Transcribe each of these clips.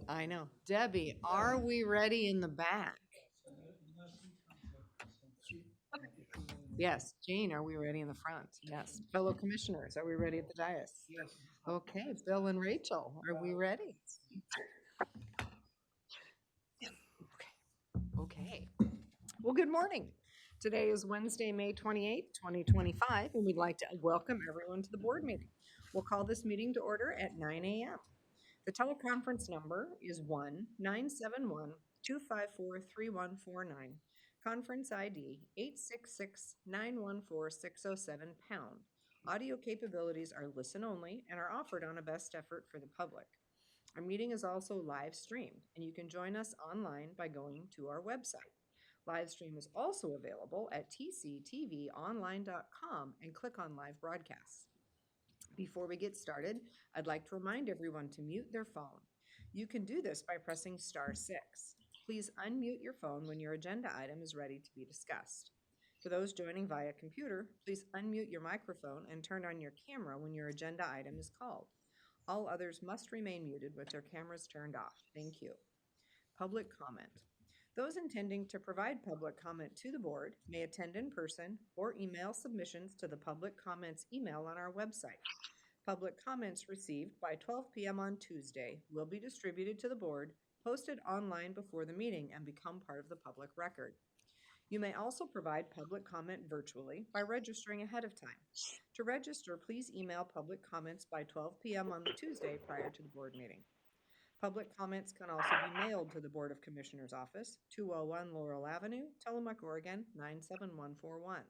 I know. Debbie, are we ready in the back? Yes. Jean, are we ready in the front? Yes. Fellow commissioners, are we ready at the dais? Yes. Okay. Bill and Rachel, are we ready? Okay. Well, good morning. Today is Wednesday, May 28th, 2025, and we'd like to welcome everyone to the board meeting. We'll call this meeting to order at 9 a.m. The teleconference number is 1-971-254-3149. Conference ID 866-914-607 #. Audio capabilities are listen only and are offered on a best effort for the public. Our meeting is also live streamed, and you can join us online by going to our website. Live stream is also available at tctvonline.com and click on live broadcasts. Before we get started, I'd like to remind everyone to mute their phone. You can do this by pressing *6. Please unmute your phone when your agenda item is ready to be discussed. For those joining via computer, please unmute your microphone and turn on your camera when your agenda item is called. All others must remain muted with their cameras turned off. Thank you. Public comment. Those intending to provide public comment to the board may attend in person or email submissions to the public comments email on our website. Public comments received by 12 p.m. on Tuesday will be distributed to the board, posted online before the meeting, and become part of the public record. You may also provide public comment virtually by registering ahead of time. To register, please email public comments by 12 p.m. on the Tuesday prior to the board meeting. Public comments can also be mailed to the Board of Commissioners Office, 201 Laurel Avenue, Tillamook, Oregon, 97141.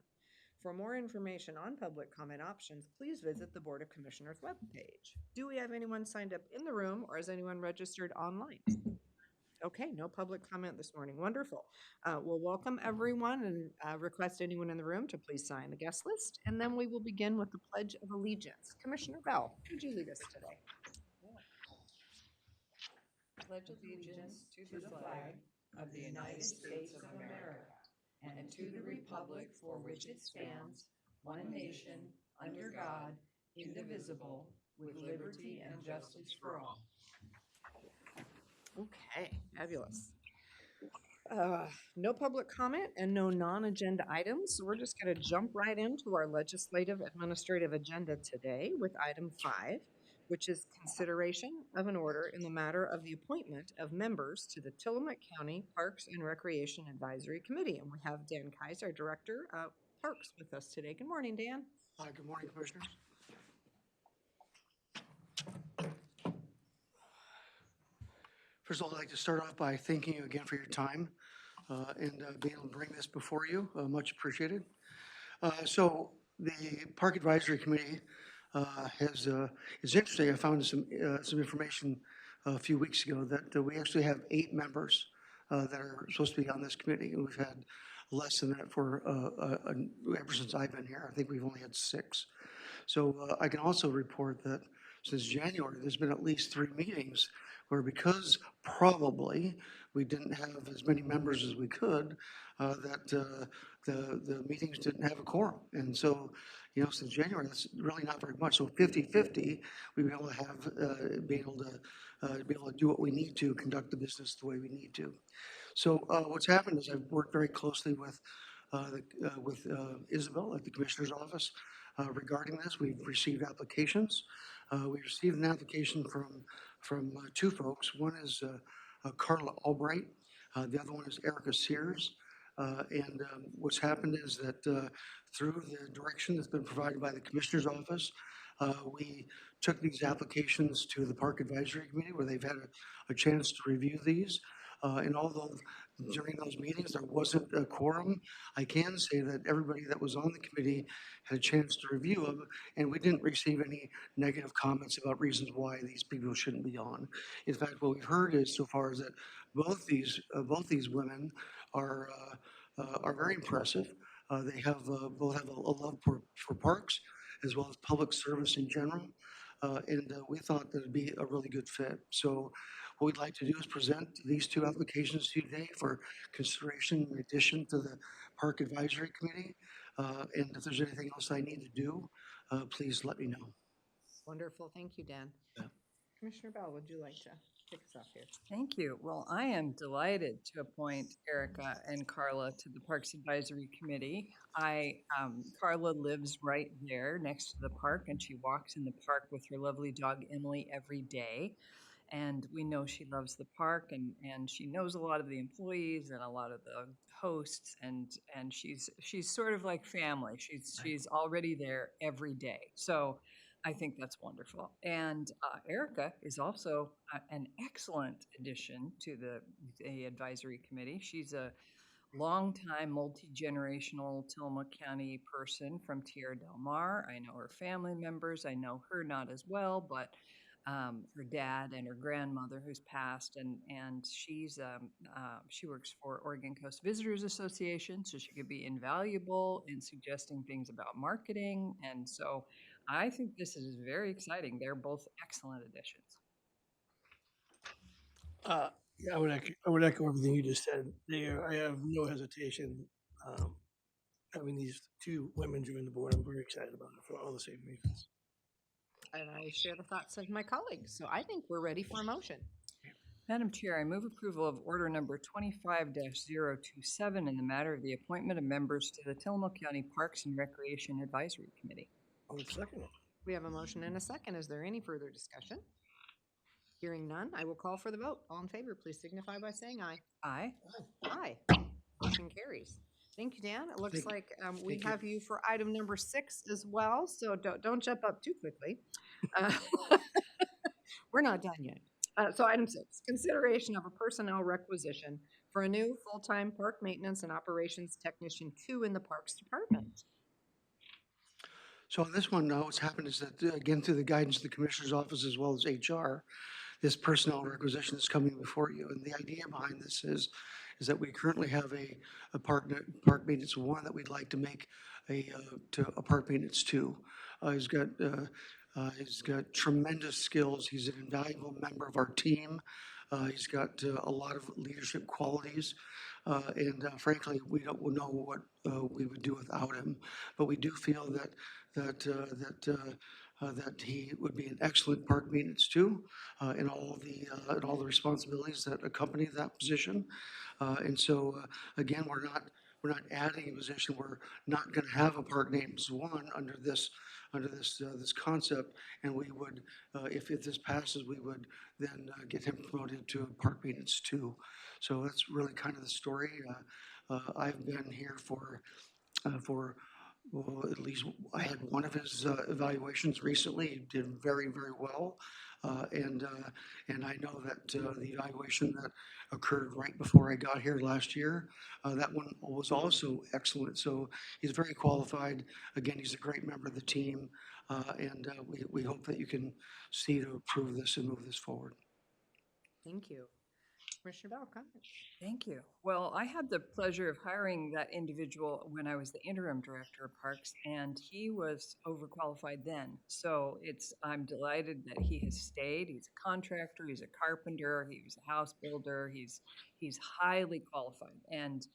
For more information on public comment options, please visit the Board of Commissioners webpage. Do we have anyone signed up in the room, or is anyone registered online? Okay, no public comment this morning. Wonderful. We'll welcome everyone and request anyone in the room to please sign the guest list, and then we will begin with the Pledge of Allegiance. Commissioner Bell, could you lead us today? Pledge allegiance to the flag of the United States of America and to the republic for which it stands, one nation, under God, indivisible, with liberty and justice for all. Okay, fabulous. No public comment and no non-agenda items, so we're just going to jump right into our legislative administrative agenda today with item 5, which is consideration of an order in the matter of the appointment of members to the Tillamook County Parks and Recreation Advisory Committee. And we have Dan Kaiser, Director of Parks, with us today. Good morning, Dan. Good morning, Commissioners. First of all, I'd like to start off by thanking you again for your time and being able to bring this before you. Much appreciated. So the Park Advisory Committee is interesting. I found some information a few weeks ago that we actually have 8 members that are supposed to be on this committee, and we've had less than that for ever since I've been here. I think we've only had 6. So I can also report that since January, there's been at least 3 meetings where, because probably we didn't have as many members as we could, that the meetings didn't have a quorum. And so, since January, that's really not very much. So 50-50, we've been able to have, be able to do what we need to, conduct the business the way we need to. So what's happened is I've worked very closely with Isabel at the Commissioner's Office regarding this. We've received applications. We received an application from 2 folks. One is Carla Albright. The other one is Erica Sears. And what's happened is that through the direction that's been provided by the Commissioner's Office, we took these applications to the Park Advisory Committee, where they've had a chance to review these. And although during those meetings there wasn't a quorum, I can say that everybody that was on the committee had a chance to review them, and we didn't receive any negative comments about reasons why these people shouldn't be on. In fact, what we've heard is so far is that both these women are very impressive. They have both have a love for parks as well as public service in general. And we thought that it'd be a really good fit. So what we'd like to do is present these 2 applications to you today for consideration in addition to the Park Advisory Committee. And if there's anything else I need to do, please let me know. Wonderful. Thank you, Dan. Yeah. Commissioner Bell, would you like to? kick us off here. Thank you. Well, I am delighted to appoint Erica and Carla to the Parks Advisory Committee. Carla lives right there next to the park, and she walks in the park with her lovely dog Emily every day. And we know she loves the park, and she knows a lot of the employees and a lot of the hosts, and she's sort of like family. She's already there every day. So I think that's wonderful. And Erica is also an excellent addition to the advisory committee. She's a longtime multi-generational Tillamook County person from Tierra Del Mar. I know her family members. I know her not as well, but her dad and her grandmother who's passed, and she works for Oregon Coast Visitors Association, so she could be invaluable in suggesting things about marketing. And so I think this is very exciting. They're both excellent additions. Yeah, I would echo everything you just said there. I have no hesitation having these two women join the board. I'm very excited about it for all the same reasons. And I share the thoughts of my colleagues, so I think we're ready for a motion. Madam Chair, I move approval of order number 25-027 in the matter of the appointment of members to the Tillamook County Parks and Recreation Advisory Committee. I'll second it. We have a motion and a second. Is there any further discussion? Hearing none, I will call for the vote. All in favor, please signify by saying aye. Aye. Aye. Motion carries. Thank you, Dan. It looks like we Thank you. have you for item number 6 as well, so don't jump up too quickly. We're not done yet. So item 6, consideration of a personnel requisition for a new full-time park maintenance and operations technician 2 in the Parks Department. So on this one, what's happened is that, again, through the guidance of the Commissioner's Office as well as HR, this personnel requisition is coming before you. And the idea behind this is that we currently have a park maintenance 1 that we'd like to make a park maintenance 2. He's got tremendous skills. He's an invaluable member of our team. He's got a lot of leadership qualities. And frankly, we don't know what we would do without him. But we do feel that he would be an excellent park maintenance 2 in all the responsibilities that accompany that position. And so again, we're not adding a position. We're not going to have a park maintenance 1 under this concept. And we would, if this passes, we would then get him promoted to park maintenance 2. So that's really kind of the story. I've been here for well, at least I had one of his evaluations recently. He did very, very well. And I know that the evaluation that occurred right before I got here last year, that one was also excellent. So he's very qualified. Again, he's a great member of the team. And we hope that you can see to approve this and move this forward. Thank you. Commissioner Bell, comments? Thank you. Well, I had the pleasure of hiring that individual when I was the interim director of parks, and he was overqualified then. So I'm delighted that he has stayed. He's a contractor, he's a carpenter, he was a house builder, he's highly qualified. And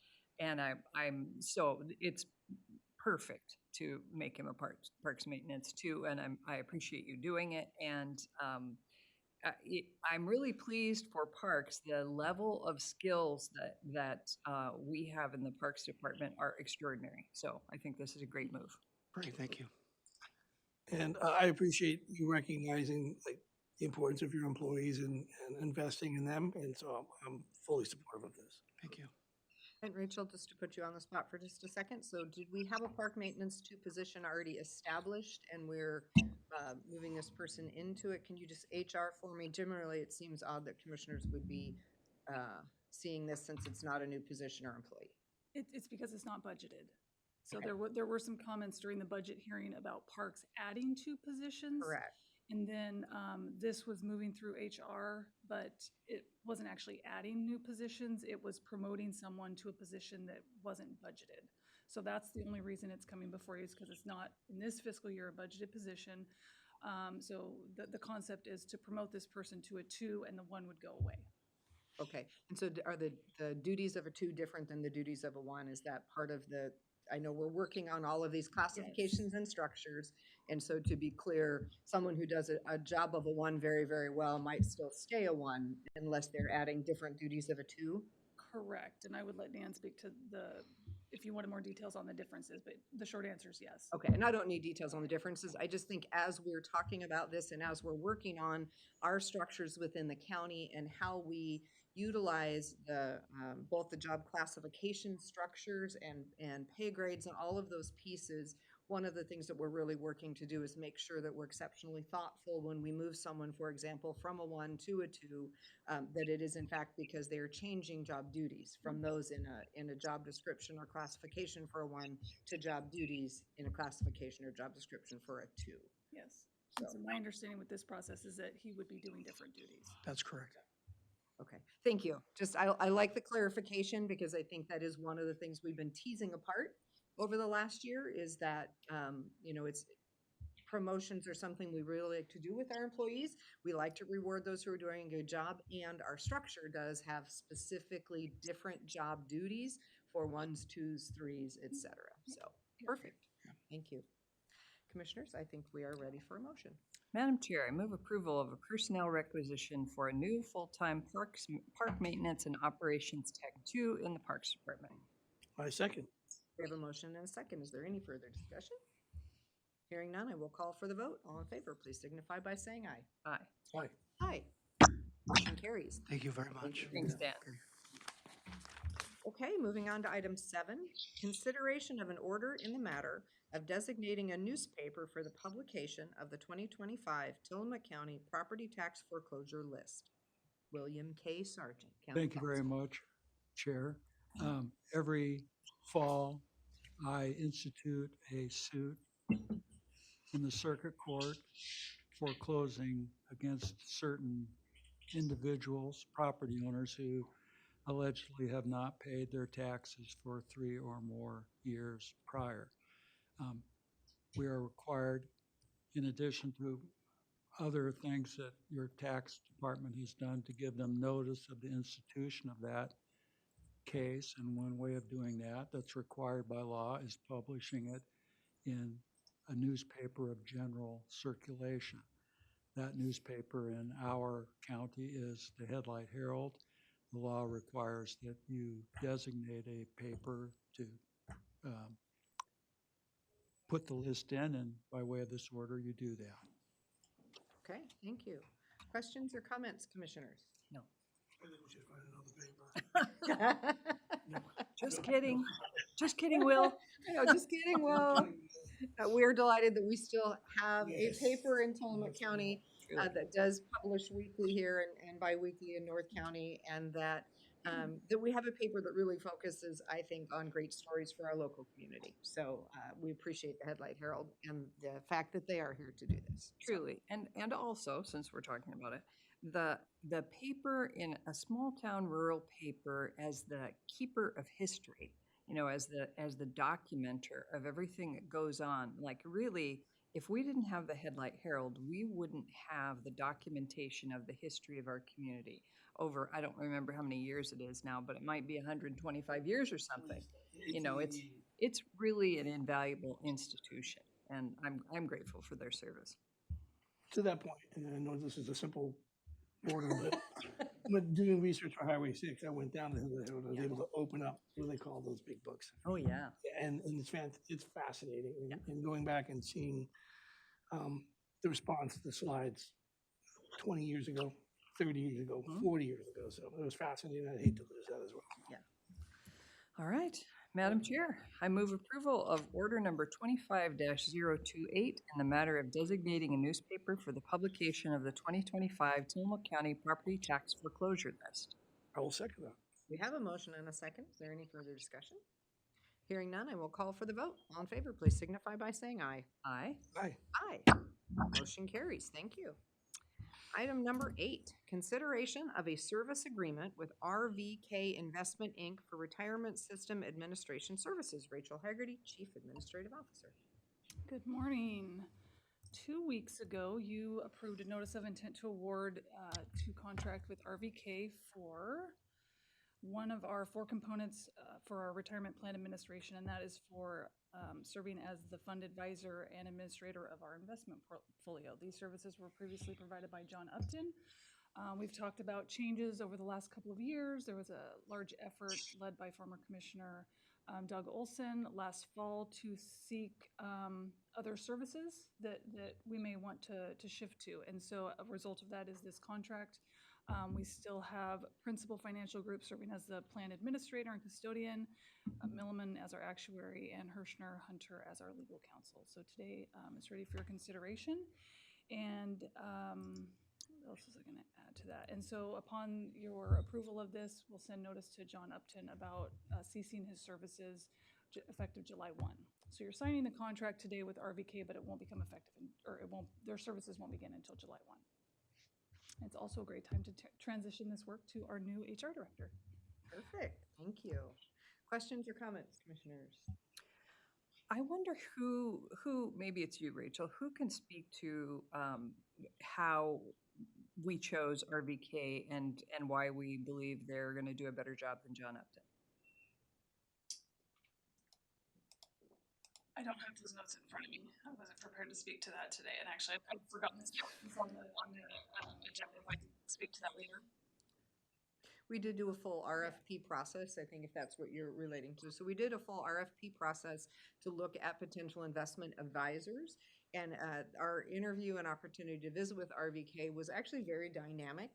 so it's perfect to make him a parks maintenance too. And I appreciate you doing it. And I'm really pleased for parks. The level of skills that we have in the Parks Department are extraordinary. So I think this is a great move. Great, thank you. And I appreciate you recognizing the importance of your employees and investing in them. And so I'm fully supportive of this. Thank you. And Rachel, just to put you on the spot for just a second, so did we have a park maintenance 2 position already established and we're moving this person into it? Can you just HR for me? Generally, it seems odd that commissioners would be seeing this since it's not a new position or employee. It's because it's not budgeted. So Okay. there were some comments during the budget hearing about parks adding 2 positions. Correct. And then this was moving through HR, but it wasn't actually adding new positions. It was promoting someone to a position that wasn't budgeted. So that's the only reason it's coming before you, is because it's not in this fiscal year a budgeted position. So the concept is to promote this person to a 2 and the 1 would go away. Okay. And so are the duties of a 2 different than the duties of a 1? Is that part of the I know we're working on all of these classifications and structures. And so to be clear, someone who does a job of a 1 very, very well might still stay a 1 unless they're adding different duties of a 2. Correct, and I would let Dan speak to if you wanted more details on the differences, but the short answer is yes. Okay, and I don't need details on the differences. I just think as we're talking about this and as we're working on our structures within the county and how we utilize both the job classification structures and pay grades and all of those pieces, one of the things that we're really working to do is make sure that we're exceptionally thoughtful when we move someone, for example, from a 1 to a 2, that it is in fact because they are changing job duties from those in a job description or classification for a 1 to job duties in a classification or job description for a 2. Yes. So my understanding with this process is that he would be doing different duties. That's correct. Okay, thank you. Just, I like the clarification because I think that is one of the things we've been teasing apart over the last year is that, it's promotions are something we really like to do with our employees. We like to reward those who are doing a good job, and our structure does have specifically different job duties for 1s, 2s, 3s, et cetera. So, perfect. Thank you. Commissioners, I think we are ready for a motion. Madam Chair, I move approval of a personnel requisition for a new full-time park maintenance and operations tech 2 in the Parks Department. I second. We have a motion and a second. Is there any further discussion? Hearing none, I will call for the vote. All in favor, please signify by saying aye. Aye. Aye. Aye. Motion carries. Thank you very much. Thanks, Dan. Okay, moving on to item 7, consideration of an order in the matter of designating a newspaper for the publication of the 2025 Tillamook County Property Tax Foreclosure List. William K. Sargent. County Thank you very Counsel. much, Chair. Every fall, I institute a suit in the circuit court foreclosing against certain individuals, property owners who allegedly have not paid their taxes for 3 or more years prior. We are required, in addition to other things that your tax department has done, to give them notice of the institution of that case. And one way of doing that that's required by law is publishing it in a newspaper of general circulation. That newspaper in our county is the Headlight Herald. The law requires that you designate a paper to put the list in, and by way of this order, you do that. Okay, thank you. Questions or comments, commissioners? No. I think we should find another paper. Just kidding. Just kidding, Will. No, just kidding, Will. We're delighted that we still have a Yes. paper in Tillamook County that does publish weekly here and bi-weekly in North County, and that we have a paper that really focuses, I think, on great stories for our local community. So we appreciate the Headlight Herald and the fact that they are here to do this. Truly. And also, since we're talking about it, the paper in a small town rural paper as the keeper of history, as the documenter of everything that goes on. Like, really, if we didn't have the Headlight Herald, we wouldn't have the documentation of the history of our community over, I don't remember how many years it is now, but it might be 125 years or something. It's really an invaluable institution, and I'm grateful for their service. To that point, and I know this is a simple order, but doing research for Highway 6, I went down to the Herald. I was able to open up what they call those big books. Oh, yeah. And it's fascinating. And going back and seeing the response to the slides 20 years ago, 30 years ago, 40 years ago. So it was fascinating. I'd hate to lose that as well. All right. Madam Chair, I move approval of order number 25-028 in the matter of designating a newspaper for the publication of the 2025 Tillamook County Property Tax Foreclosure List. I will second that. We have a motion and a second. Is there any further discussion? Hearing none, I will call for the vote. All in favor, please signify by saying aye. Aye. Aye. Aye. Motion carries. Thank you. Item number 8, consideration of a service agreement with RVK Investment, Inc. for Retirement System Administration Services. Rachel Haggerty, Chief Administrative Officer. Good morning. 2 weeks ago, you approved a notice of intent to award to contract with RVK for one of our 4 components for our retirement plan administration, and that is for serving as the fund advisor and administrator of our investment portfolio. These services were previously provided by John Upton. We've talked about changes over the last couple of years. There was a large effort led by former Commissioner Doug Olson last fall to seek other services that we may want to shift to. And so a result of that is this contract. We still have Principal Financial Group serving as the plan administrator and custodian, Milliman as our actuary, and Hirschner Hunter as our legal counsel. So today it's ready for your consideration. And what else was I going to add to that? And so upon your approval of this, we'll send notice to John Upton about ceasing his services effective July 1. So you're signing the contract today with RVK, but it won't become effective, their services won't begin until July 1. It's also a great time to transition this work to our new HR director. Perfect, thank you. Questions or comments, commissioners? I wonder who, maybe it's you, Rachel, who can speak to how we chose RVK and why we believe they're going to do a better job than John Upton? I don't have those notes in front of me. I wasn't prepared to speak to that today, and actually, I've forgotten this on the agenda. If I can speak to that later. We did do a full RFP process, I think if that's what you're relating to. So we did a full RFP process to look at potential investment advisors. And our interview and opportunity to visit with RVK was actually very dynamic.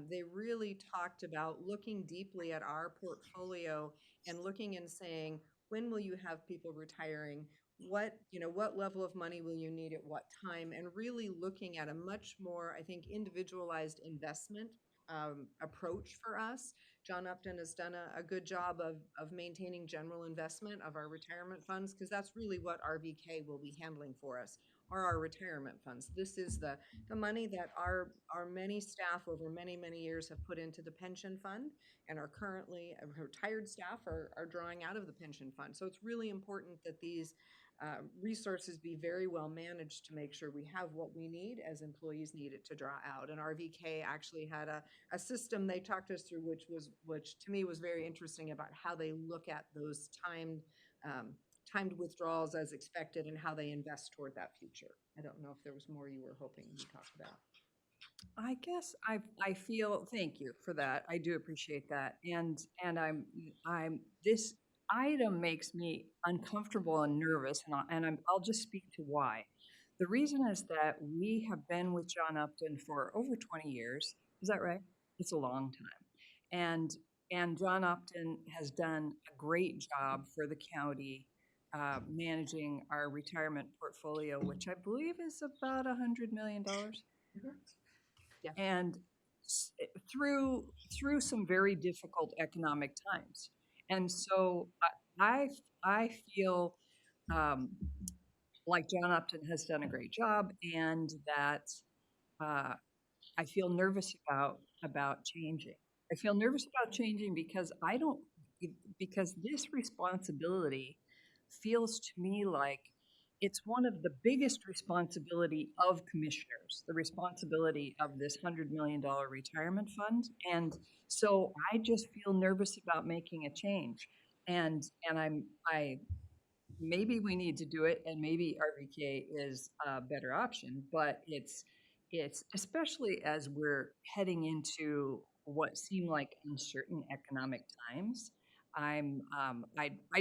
They really talked about looking deeply at our portfolio and looking and saying, when will you have people retiring? What level of money will you need at what time? And really looking at a much more, I think, individualized investment approach for us. John Upton has done a good job of maintaining general investment of our retirement funds, because that's really what RVK will be handling for us, are our retirement funds. This is the money that our many staff over many, many years have put into the pension fund, and are currently retired staff are drawing out of the pension fund. So it's really important that these resources be very well managed to make sure we have what we need as employees need it to draw out. And RVK actually had a system they talked us through, which to me was very interesting, about how they look at those timed withdrawals as expected and how they invest toward that future. I don't know if there was more you were hoping to talk about. I guess I feel, thank you for that. I do appreciate that. And this item makes me uncomfortable and nervous, and I'll just speak to why. The reason is that we have been with John Upton for over 20 years. Is that right? It's a long time. And John Upton has done a great job for the county managing our retirement portfolio, which I believe is about $100 million. Mm-hmm. Yeah. And through some very difficult economic times. And so I feel like John Upton has done a great job, and that I feel nervous about changing. I feel nervous about changing because because this responsibility feels to me like it's one of the biggest responsibility of commissioners, the responsibility of this $100 million retirement fund. And so I just feel nervous about making a change. And maybe we need to do it, and maybe RVK is a better option, but it's especially as we're heading into what seem like uncertain economic times. I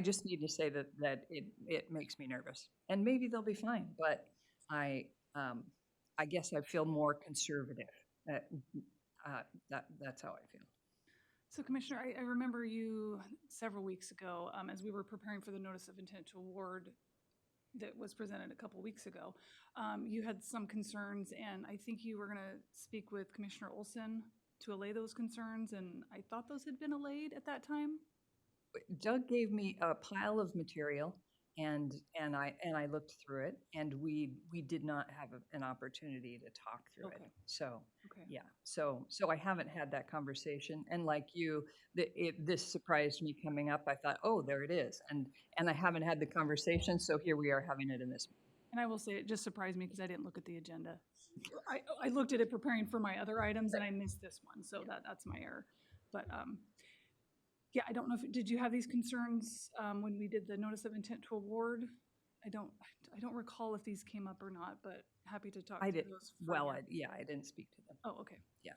just need to say that it makes me nervous, and maybe they'll be fine, but I guess I feel more conservative. That's how I feel. So Commissioner, I remember you several weeks ago, as we were preparing for the notice of intent to award that was presented a couple weeks ago, you had some concerns, and I think you were going to speak with Commissioner Olson to allay those concerns, and I thought those had been allayed at that time. Doug gave me a pile of material, and I looked through it, and we did not have an opportunity to talk through it. So yeah, so I haven't had that conversation. And like you, this surprised me coming up. I thought, oh, there it is, and I haven't had the conversation. So here we are having it in this. And I will say it just surprised me because I didn't look at the agenda. I looked at it preparing for my other items, and I missed this one, so that's my error. But Yeah, I don't know if, did you have these concerns when we did the notice of intent to award? I don't recall if these came up or not, but happy to talk I through did, those. well, further. I didn't speak to them. Oh, okay. Yeah.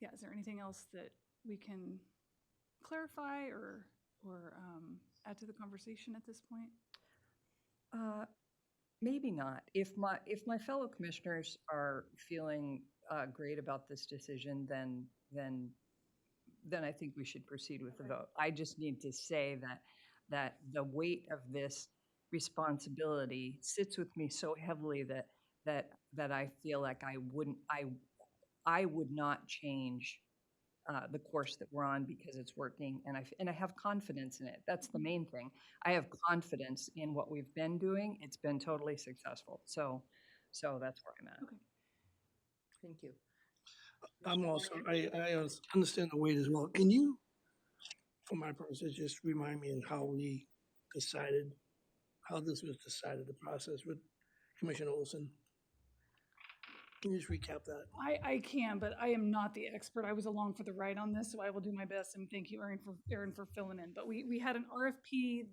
Yeah, is there anything else that we can clarify or add to the conversation at this point? Maybe not. If my fellow commissioners are feeling great about this decision, then I think we should proceed with the vote. I just need to say that the weight of this responsibility sits with me so heavily that I feel like I would not change the course that we're on because it's working, and I have confidence in it. That's the main thing. I have confidence in what we've been doing. It's been totally successful. So that's where I'm at. Okay. Thank you. I'm also, I understand the weight as well. Can you, for my purposes, just remind me of how we decided, how this was decided, the process with Commissioner Olson? Can you just recap that? I can, but I am not the expert. I was along for the ride on this, so I will do my best, and thank you, Erin, for filling in. But we had an RFP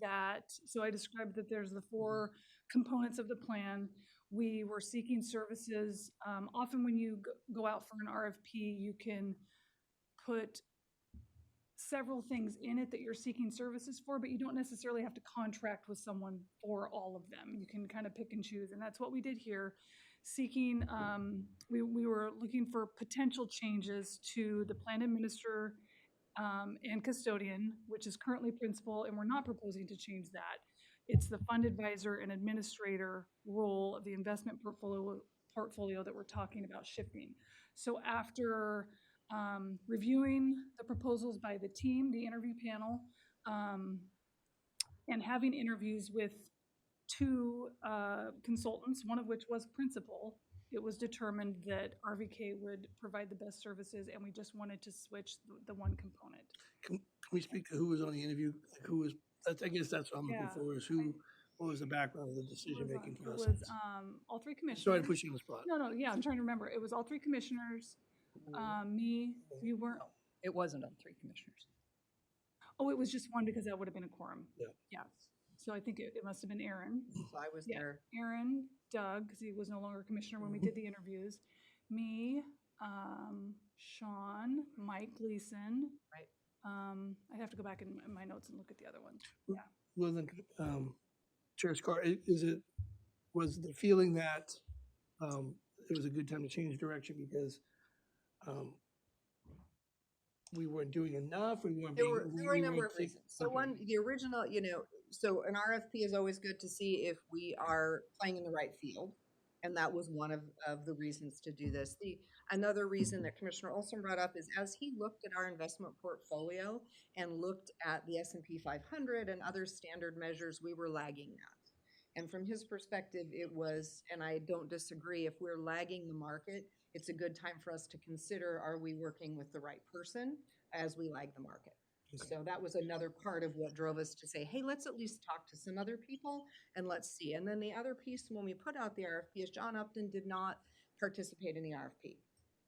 so I described that there's the 4 components of the plan. We were seeking services. Often when you go out for an RFP, you can put several things in it that you're seeking services for, but you don't necessarily have to contract with someone for all of them. You can kind of pick and choose, and that's what we did here. Seeking, we were looking for potential changes to the plan administrator and custodian, which is currently principal, and we're not proposing to change that. It's the fund advisor and administrator role of the investment portfolio that we're talking about shifting. So after reviewing the proposals by the team, the interview panel, and having interviews with 2 consultants, one of which was principal, it was determined that RVK would provide the best services, and we just wanted to switch the one component. Can we speak to who was on the interview? Like who was, I guess that's what I'm looking Yeah. for, is what was the background of the decision-making It process? was all 3 commissioners. Sorry to put you on the spot. No, yeah, I'm trying to remember. It was all 3 commissioners. Me, you weren't. It wasn't on 3 commissioners. Oh, it was just one because that would have been a quorum. Yeah. Yeah. So I think it must have been Aaron. So I was Yeah. there. Aaron, Doug, because he was no longer a commissioner when we did the interviews. Me, Sean, Mike Gleason. Right. I'd have to go back in my notes and look at the other ones. Well, then, Chair Scar, was the feeling that it was a good time to change direction because we weren't doing enough, we weren't There being. were a number of taking- reasons. So okay. the original, so an RFP is always good to see if we are playing in the right field. And that was one of the reasons to do this. Another reason that Commissioner Olson brought up is as he looked at our investment portfolio and looked at the S&P 500 and other standard measures, we were lagging that. And from his perspective, it was, and I don't disagree, if we're lagging the market, it's a good time for us to consider, are we working with the right person as we lag the market? So that was another part of what drove us to say, hey, let's at least talk to some other people and let's see. And then the other piece when we put out the RFP is John Upton did not participate in the RFP.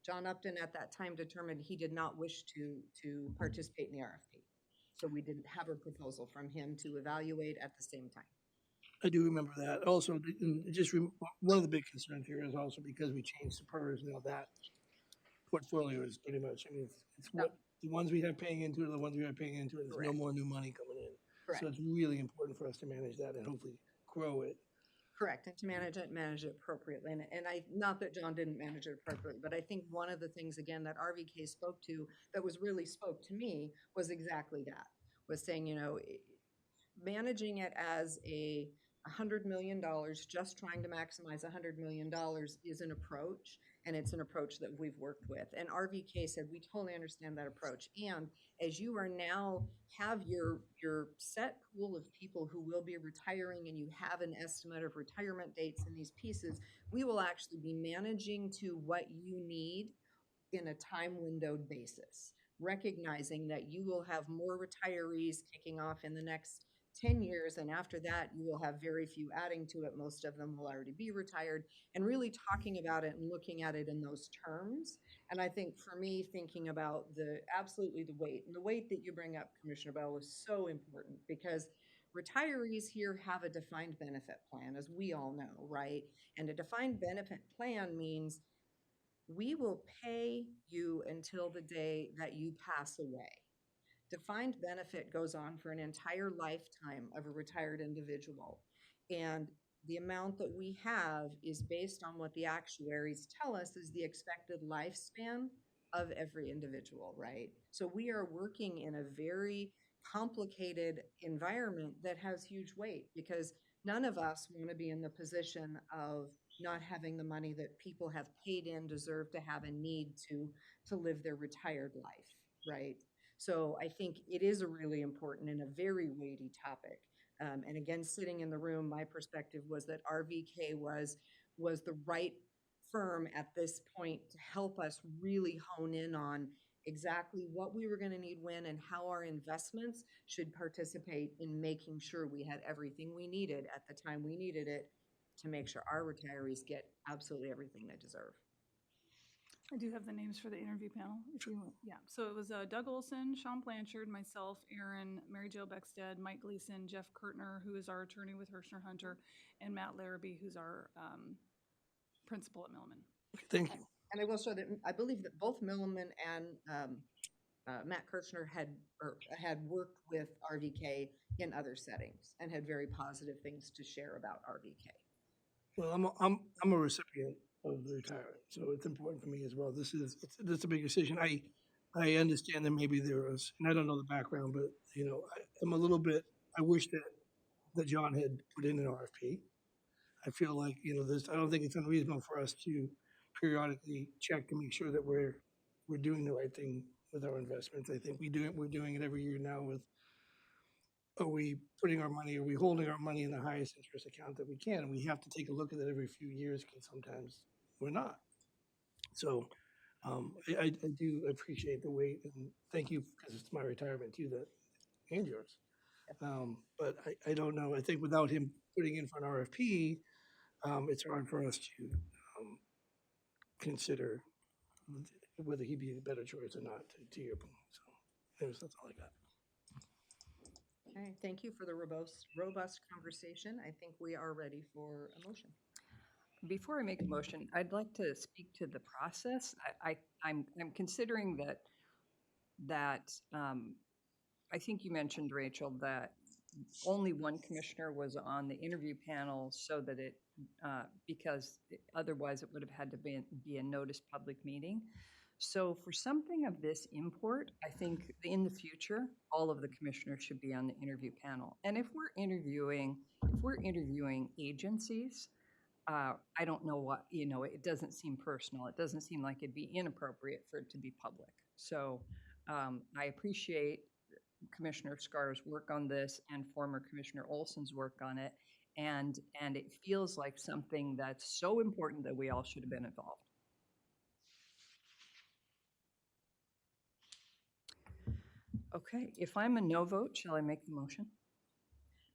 John Upton at that time determined he did not wish to participate in the RFP. So we didn't have a proposal from him to evaluate at the same time. I do remember that. Also, one of the big concerns here is also because we changed the PERS, that portfolio is pretty much, it's what the ones we have paying into are the ones we are paying into, and there's no Correct. more new money coming in. Correct. So it's really important for us to manage that and hopefully grow it. Correct, and to manage it appropriately. And not that John didn't manage it appropriately, but I think one of the things, again, that RVK spoke to, that was really spoke to me, was exactly that, was saying, managing it as $100 million, just trying to maximize $100 million is an approach, and it's an approach that we've worked with. And RVK said, we totally understand that approach. And as you are now have your set pool of people who will be retiring and you have an estimate of retirement dates in these pieces, we will actually be managing to what you need in a time windowed basis, recognizing that you will have more retirees kicking off in the next 10 years, and after that, you will have very few adding to it. Most of them will already be retired, and really talking about it and looking at it in those terms. And I think for me, thinking about absolutely the weight, and the weight that you bring up, Commissioner Bell, is so important because retirees here have a defined benefit plan, as we all know, right? And a defined benefit plan means we will pay you until the day that you pass away. Defined benefit goes on for an entire lifetime of a retired individual. And the amount that we have is based on what the actuaries tell us is the expected lifespan of every individual, right? So we are working in a very complicated environment that has huge weight because none of us want to be in the position of not having the money that people have paid in, deserve to have, and need to live their retired life, right? So I think it is a really important and a very weighty topic. And again, sitting in the room, my perspective was that RVK was the right firm at this point to help us really hone in on exactly what we were going to need when and how our investments should participate in making sure we had everything we needed at the time we needed it to make sure our retirees get absolutely everything they deserve. I do have the names for the interview panel. If you want. Yeah, so it was Doug Olson, Sean Blanchard, myself, Aaron, Mary Jo Beckstead, Mike Gleason, Jeff Kurtner, who is our attorney with Hirschner Hunter, and Matt Larrabee, who's our principal at Milliman. Thank you. And I will show that I believe that both Milliman and Matt Kirchner had worked with RVK in other settings and had very positive things to share about RVK. Well, I'm a recipient of the retirement, so it's important for me as well. This is a big decision. I understand that maybe there was, and I don't know the background, but I'm a little bit. I wish that John had put in an RFP. I feel like I don't think it's unreasonable for us to periodically check to make sure that we're doing the right thing with our investments. I think we're doing it every year now with. Are we putting our money, are we holding our money in the highest interest account that we can? And we have to take a look at it every few years because sometimes we're not. So I do appreciate the wait and thank you because it's my retirement too, and yours. But I don't know. I think without him putting in for an RFP, it's hard for us to consider whether he'd be a better choice or not, to your point. So that's all I got. Okay, thank you for the robust conversation. I think we are ready for a motion. Before I make a motion, I'd like to speak to the process. I'm considering that I think you mentioned, Rachel, that only one commissioner was on the interview panel so that because otherwise it would have had to be a noticed public meeting. So for something of this import, I think in the future, all of the commissioners should be on the interview panel. And if we're interviewing agencies, I don't know what, it doesn't seem personal. It doesn't seem like it'd be inappropriate for it to be public. So I appreciate Commissioner Scar's work on this and former Commissioner Olson's work on it. And it feels like something that's so important that we all should have been involved. Okay, if I'm a no vote, shall I make the motion?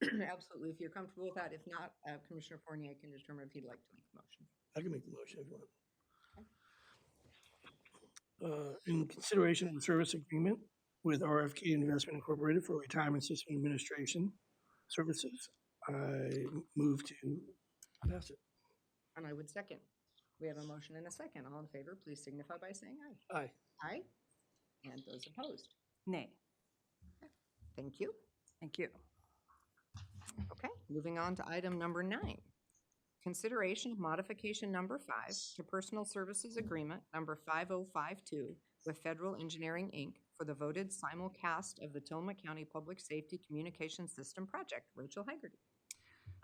Absolutely, if you're comfortable with that. If not, Commissioner Fournier can determine if he'd like to make the motion. I can make the motion if you want. In consideration of the service agreement with RFK Investment Incorporated for retirement system administration services, I move to pass it. And I would second. We have a motion and a second. All in favor, please signify by saying aye. Aye. Aye. And those opposed? Nay. Thank you. Thank you. Okay, moving on to item number 9. Consideration of modification number 5 to Personal Services Agreement number 5052 with Federal Engineering, Inc. for the voted simulcast of the Tillamook County Public Safety Communication System Project. Rachel Haggerty.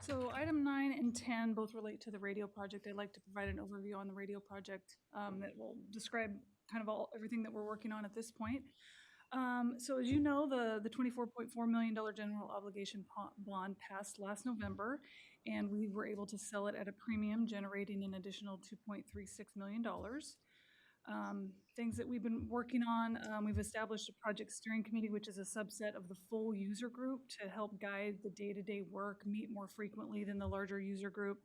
So item 9 and 10 both relate to the radio project. I'd like to provide an overview on the radio project that will describe kind of everything that we're working on at this point. So as you know, the $24.4 million general obligation bond passed last November, and we were able to sell it at a premium, generating an additional $2.36 million. Things that we've been working on, we've established a project steering committee, which is a subset of the full user group to help guide the day-to-day work, meet more frequently than the larger user group.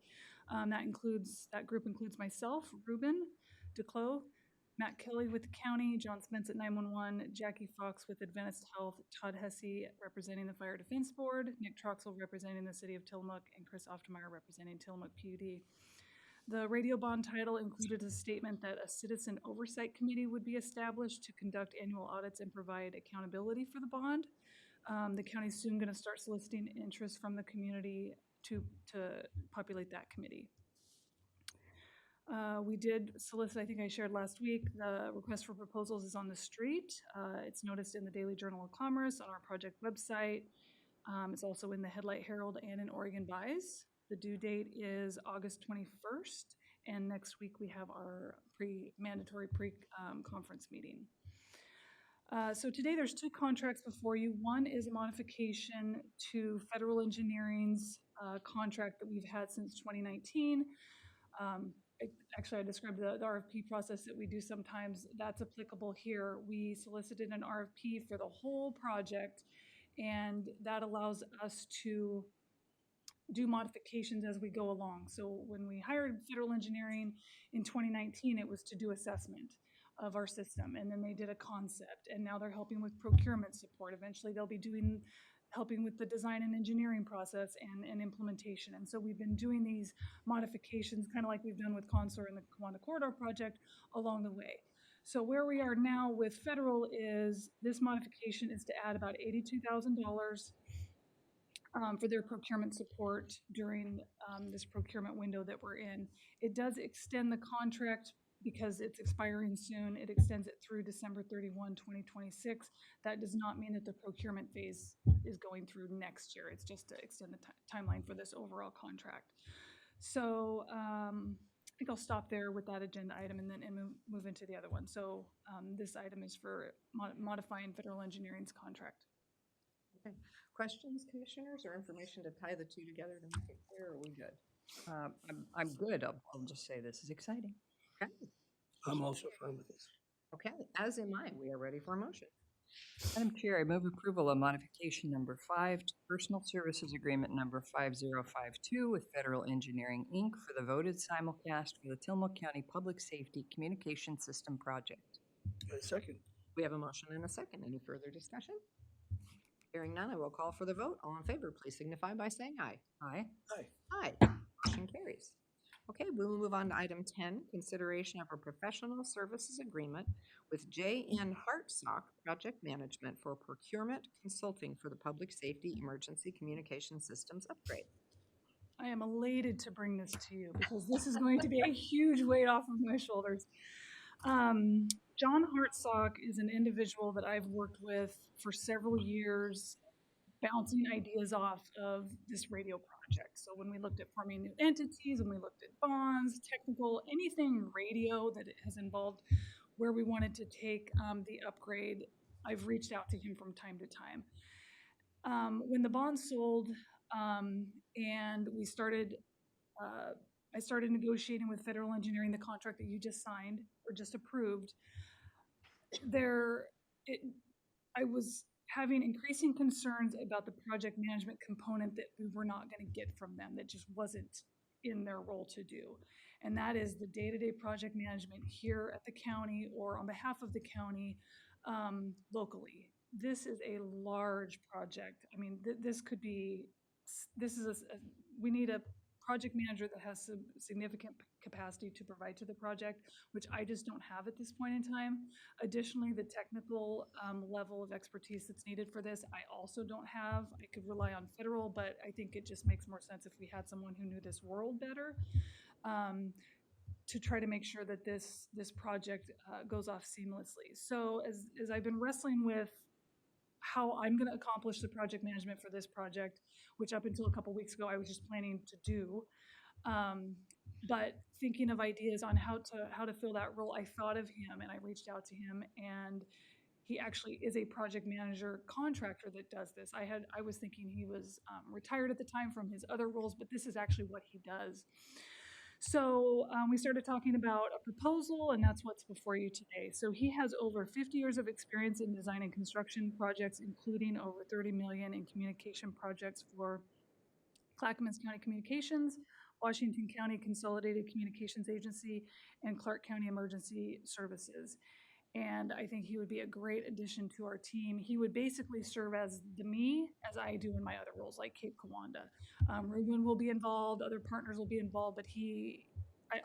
That group includes myself, Ruben Duclos, Matt Kelly with the county, John Spence at 911, Jackie Fox with Adventist Health, Todd Hesse representing the Fire Defense Board, Nick Troxel representing the city of Tillamook, and Chris Oftemeyer representing Tillamook PUD. The radio bond title included a statement that a citizen oversight committee would be established to conduct annual audits and provide accountability for the bond. The county's soon going to start soliciting interest from the community to populate that committee. We did solicit, I think I shared last week, the request for proposals is on the street. It's noticed in the Daily Journal of Commerce, on our project website. It's also in the Headlight Herald and in Oregon Buys. The due date is August 21st, and next week we have our mandatory conference meeting. So today there's two contracts before you. One is a modification to Federal Engineering's contract that we've had since 2019. Actually, I described the RFP process that we do sometimes. That's applicable here. We solicited an RFP for the whole project, and that allows us to do modifications as we go along. So when we hired Federal Engineering in 2019, it was to do assessment of our system, and then they did a concept, and now they're helping with procurement support. Eventually they'll be helping with the design and engineering process and implementation. And so we've been doing these modifications kind of like we've done with Consor and the Kiwanda Corridor project along the way. So where we are now with Federal is this modification is to add about $82,000 for their procurement support during this procurement window that we're in. It does extend the contract because it's expiring soon. It extends it through December 31, 2026. That does not mean that the procurement phase is going through next year. It's just to extend the timeline for this overall contract. So I think I'll stop there with that agenda item and then move into the other one. So this item is for modifying Federal Engineering's contract. Okay. Questions, commissioners, or information to tie the two together to make it clear, or are we good? I'm good. I'll just say this is exciting. Okay. I'm also fine with this. Okay, as am I. We are ready for a motion. Madam Chair, I move approval of modification number 5 to Personal Services Agreement number 5052 with Federal Engineering, Inc. for the voted simulcast for the Tillamook County Public Safety Communication System Project. Second. We have a motion and a second. Any further discussion? Hearing none, I will call for the vote. All in favor, please signify by saying aye. Aye. Aye. Motion carries. Okay, we will move on to item 10, consideration of a professional services agreement with J.N. Hartsock Project Management for procurement consulting for the Public Safety Emergency Communication Systems upgrade. I am elated to bring this to you because this is going to be a huge weight off of my shoulders. John Hartsock is an individual that I've worked with for several years, bouncing ideas off of this radio project. So when we looked at forming new entities, when we looked at bonds, technical, anything radio that has involved where we wanted to take the upgrade, I've reached out to him from time to time. When the bond sold and we started, I started negotiating with Federal Engineering the contract that you just signed or just approved. I was having increasing concerns about the project management component that we were not going to get from them, that just wasn't in their role to do. And that is the day-to-day project management here at the county or on behalf of the county locally. This is a large project. I mean, we need a project manager that has some significant capacity to provide to the project, which I just don't have at this point in time. Additionally, the technical level of expertise that's needed for this, I also don't have. I could rely on Federal, but I think it just makes more sense if we had someone who knew this world better to try to make sure that this project goes off seamlessly. So as I've been wrestling with how I'm going to accomplish the project management for this project, which up until a couple weeks ago I was just planning to do. But thinking of ideas on how to fill that role, I thought of him and I reached out to him, and he actually is a project manager contractor that does this. I was thinking he was retired at the time from his other roles, but this is actually what he does. So we started talking about a proposal, and that's what's before you today. So he has over 50 years of experience in design and construction projects, including over 30 million in communication projects for Clackamas County Communications, Washington County Consolidated Communications Agency, and Clark County Emergency Services. And I think he would be a great addition to our team. He would basically serve as the me, as I do in my other roles, like Cape Kawanda. Ruben will be involved, other partners will be involved, but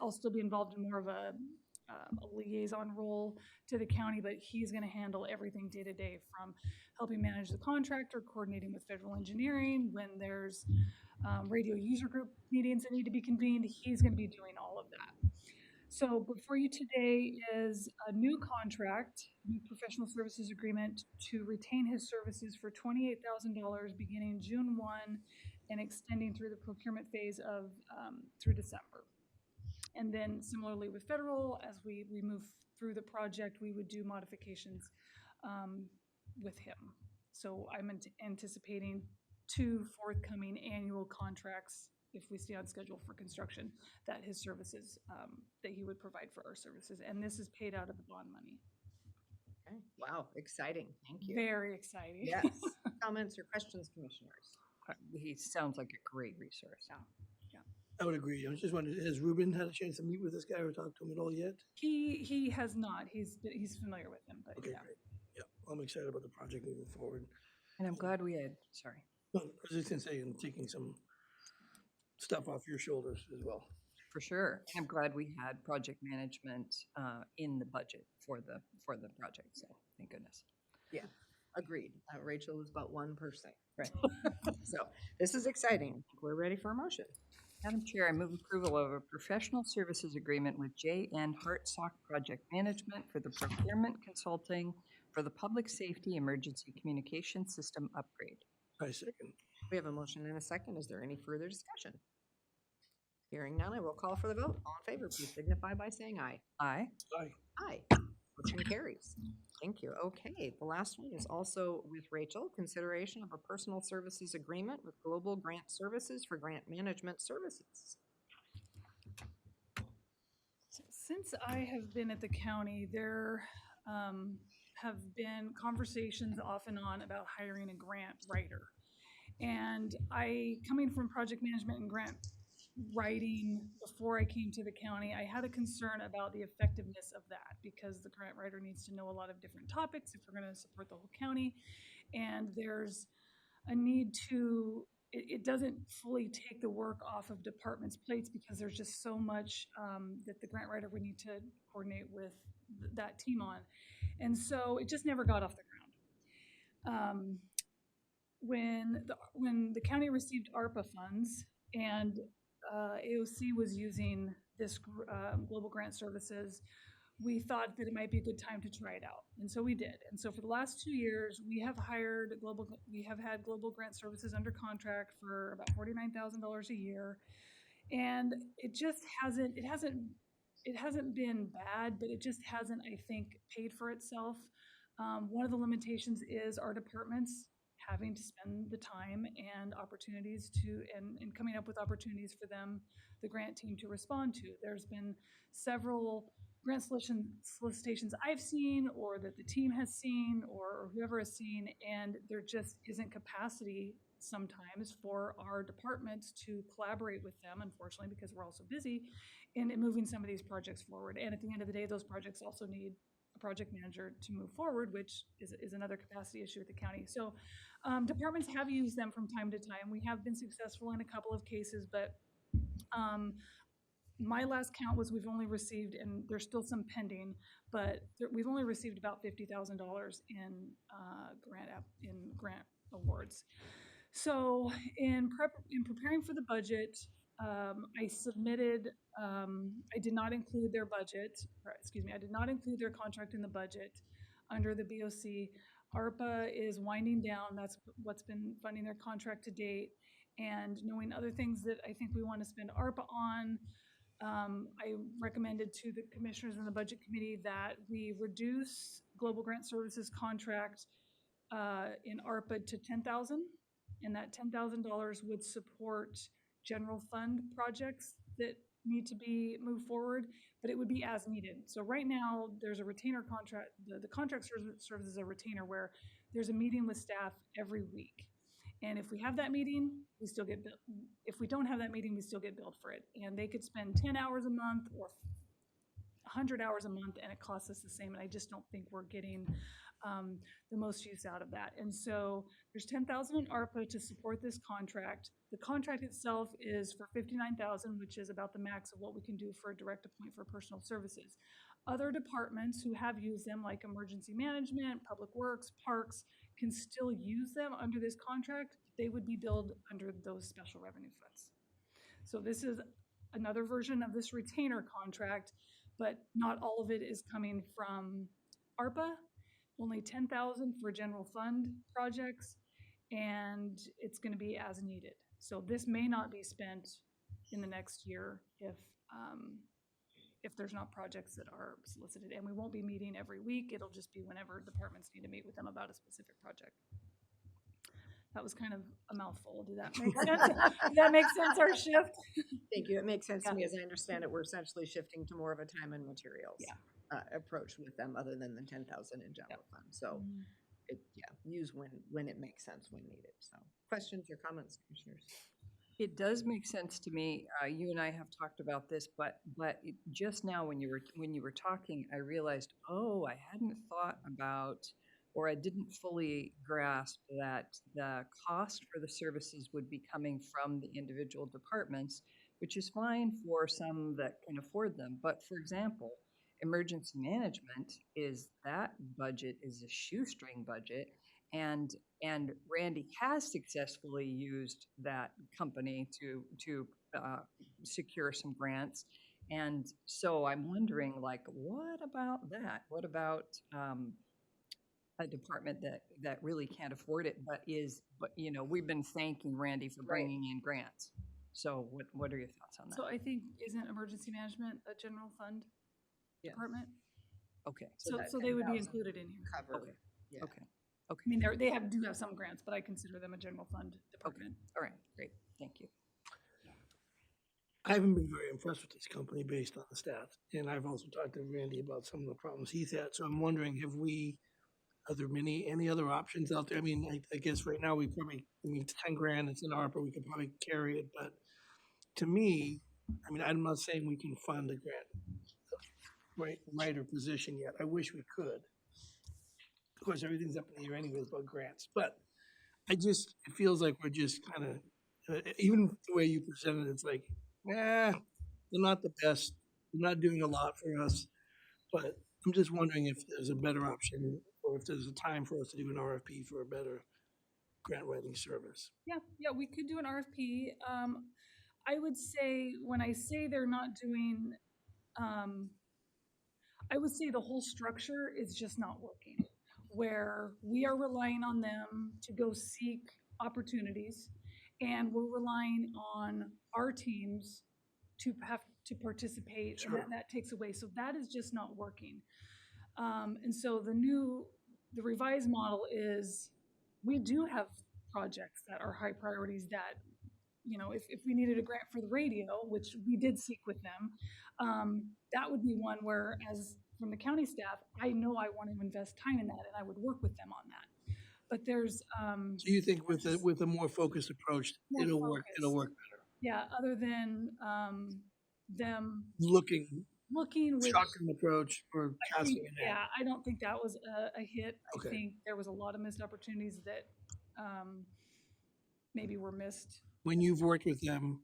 I'll still be involved in more of a liaison role to the county, but he's going to handle everything day to day, from helping manage the contractor, coordinating with federal engineering. When there's radio user group meetings that need to be convened, he's going to be doing all of that. So before you today is a new contract, new professional services agreement to retain his services for $28,000 beginning June 1 and extending through the procurement phase of through December. And then similarly with federal, as we move through the project, we would do modifications with him. So I'm anticipating 2 forthcoming annual contracts, if we stay on schedule for construction, that his services, that he would provide for our services. And this is paid out of the bond money. Okay. Wow, exciting. Thank you. Very exciting. Yes. Comments or questions, commissioners? He sounds like a great resource. I would agree. I was just wondering, has Ruben had a chance to meet with this guy or talk to him at all yet? He has not. He's familiar with him, but Okay, yeah. great. Yeah, I'm excited about the project moving forward. And I'm glad we had, sorry. No, I was just gonna say, I'm taking some stuff off your shoulders as well. For sure. And I'm glad we had project management in the budget for the project. So thank goodness. Yeah, agreed. Rachel is but one person. Right. So this is exciting. We're ready for a motion. Madam Chair, I move approval of a professional services agreement with J.N. Hartsock Project Management for the procurement consulting for the public safety emergency communication system upgrade. I second. We have a motion and a second. Is there any further discussion? Hearing none, I will call for the vote. All in favor, please signify by saying aye. Aye. Aye. Aye. Motion carries. Thank you. Okay, the last one is also with Rachel. Consideration of a personal services agreement with Global Grant Services for grant management services. Since I have been at the county, there have been conversations off and on about hiring a grant writer. And coming from project management and grant writing before I came to the county, I had a concern about the effectiveness of that, because the grant writer needs to know a lot of different topics if we're going to support the whole county. And there's a need to, it doesn't fully take the work off of departments' plates, because there's just so much that the grant writer would need to coordinate with that team on. And so it just never got off the ground. When the county received ARPA funds and AOC was using this Global Grant Services, we thought that it might be a good time to try it out. And so we did. And so for the last 2 years, we have had Global Grant Services under contract for about $49,000 a year. And it hasn't been bad, but it just hasn't, I think, paid for itself. One of the limitations is our departments having to spend the time and opportunities and coming up with opportunities for them, the grant team, to respond to. There's been several grant solicitations I've seen, or that the team has seen, or whoever has seen, and there just isn't capacity sometimes for our departments to collaborate with them, unfortunately, because we're also busy in moving some of these projects forward. And at the end of the day, those projects also need a project manager to move forward, which is another capacity issue at the county. So departments have used them from time to time. We have been successful in a couple of cases, but my last count was we've only received, and there's still some pending, but we've only received about $50,000 in grant awards. So in preparing for the budget, I submitted, I did not include their budget, I did not include their contract in the budget under the BOC. ARPA is winding down. That's what's been funding their contract to date. And knowing other things that I think we want to spend ARPA on, I recommended to the commissioners in the budget committee that we reduce Global Grant Services contract in ARPA to $10,000, and that $10,000 would support general fund projects that need to be moved forward, but it would be as needed. So right now, there's a retainer contract, the contract serves as a retainer where there's a meeting with staff every week. And if we have that meeting, we still get billed. If we don't have that meeting, we still get billed for it. And they could spend 10 hours a month or 100 hours a month and it costs us the same. And I just don't think we're getting the most use out of that. And so there's 10,000 in ARPA to support this contract. The contract itself is for 59,000, which is about the max of what we can do for a direct appoint for personal services. Other departments who have used them, like emergency management, public works, parks, can still use them under this contract. They would be billed under those special revenue funds. So this is another version of this retainer contract, but not all of it is coming from ARPA. Only 10,000 for general fund projects, and it's going to be as needed. So this may not be spent in the next year if there's not projects that are solicited, and we won't be meeting every week. It'll just be whenever departments need to meet with them about a specific project. That was kind of a mouthful. Did that make sense? Did that make sense, our shift? Thank you. It makes sense to me. As I understand it, we're essentially shifting to more of a time and materials approach with them other than the 10,000 in general fund. So use when it makes sense, when needed. So questions or comments, commissioners? It does make sense to me. You and I have talked about this, but just now when you were talking, I realized, oh, I hadn't thought about, or I didn't fully grasp that the cost for the services would be coming from the individual departments, which is fine for some that can afford them. But for example, emergency management that budget is a shoestring budget. And Randy has successfully used that company to secure some grants. And so I'm wondering, like, what about that? What about a department that really can't afford it, but we've been thanking Randy for bringing in grants. So what are your thoughts on that? So I think, isn't emergency management a general fund department? Okay. So they would be included in here. Cover. Okay. Yeah. Okay. I mean, they do have some grants, but I consider them a general fund department. All right. Great. Thank you. I haven't been very impressed with this company based on the stats. And I've also talked to Randy about some of the problems he's had. So I'm wondering, are there any other options out there? I mean, I guess right now it's 10 grand, it's an ARPA, we could probably carry it. But to me, I mean, I'm not saying we can fund a grant writer position yet. I wish we could. Of course, everything's up in the air anyways about grants. But it feels like we're just kind of, even the way you presented it, it's like, they're not the best. They're not doing a lot for us. But I'm just wondering if there's a better option, or if there's a time for us to do an RFP for a better grant writing service. Yeah, we could do an RFP. I would say, when I say they're not doing, I would say the whole structure is just not working, where we are relying on them to go seek opportunities, and we're relying on our teams to have to participate, Sure. and that takes away. So that is just not working. And so the revised model is, we do have projects that are high priorities that, if we needed a grant for the radio, which we did seek with them, that would be one where, as from the county staff, I know I want to invest time in that, and I would work with them on that. But there's So you think with a more focused approach, it'll work better? Yeah, other than them Looking with shotgun approach or casting it in. yeah, I don't think that was a hit. Okay. I think there was a lot of missed opportunities that maybe were missed. When you've worked with them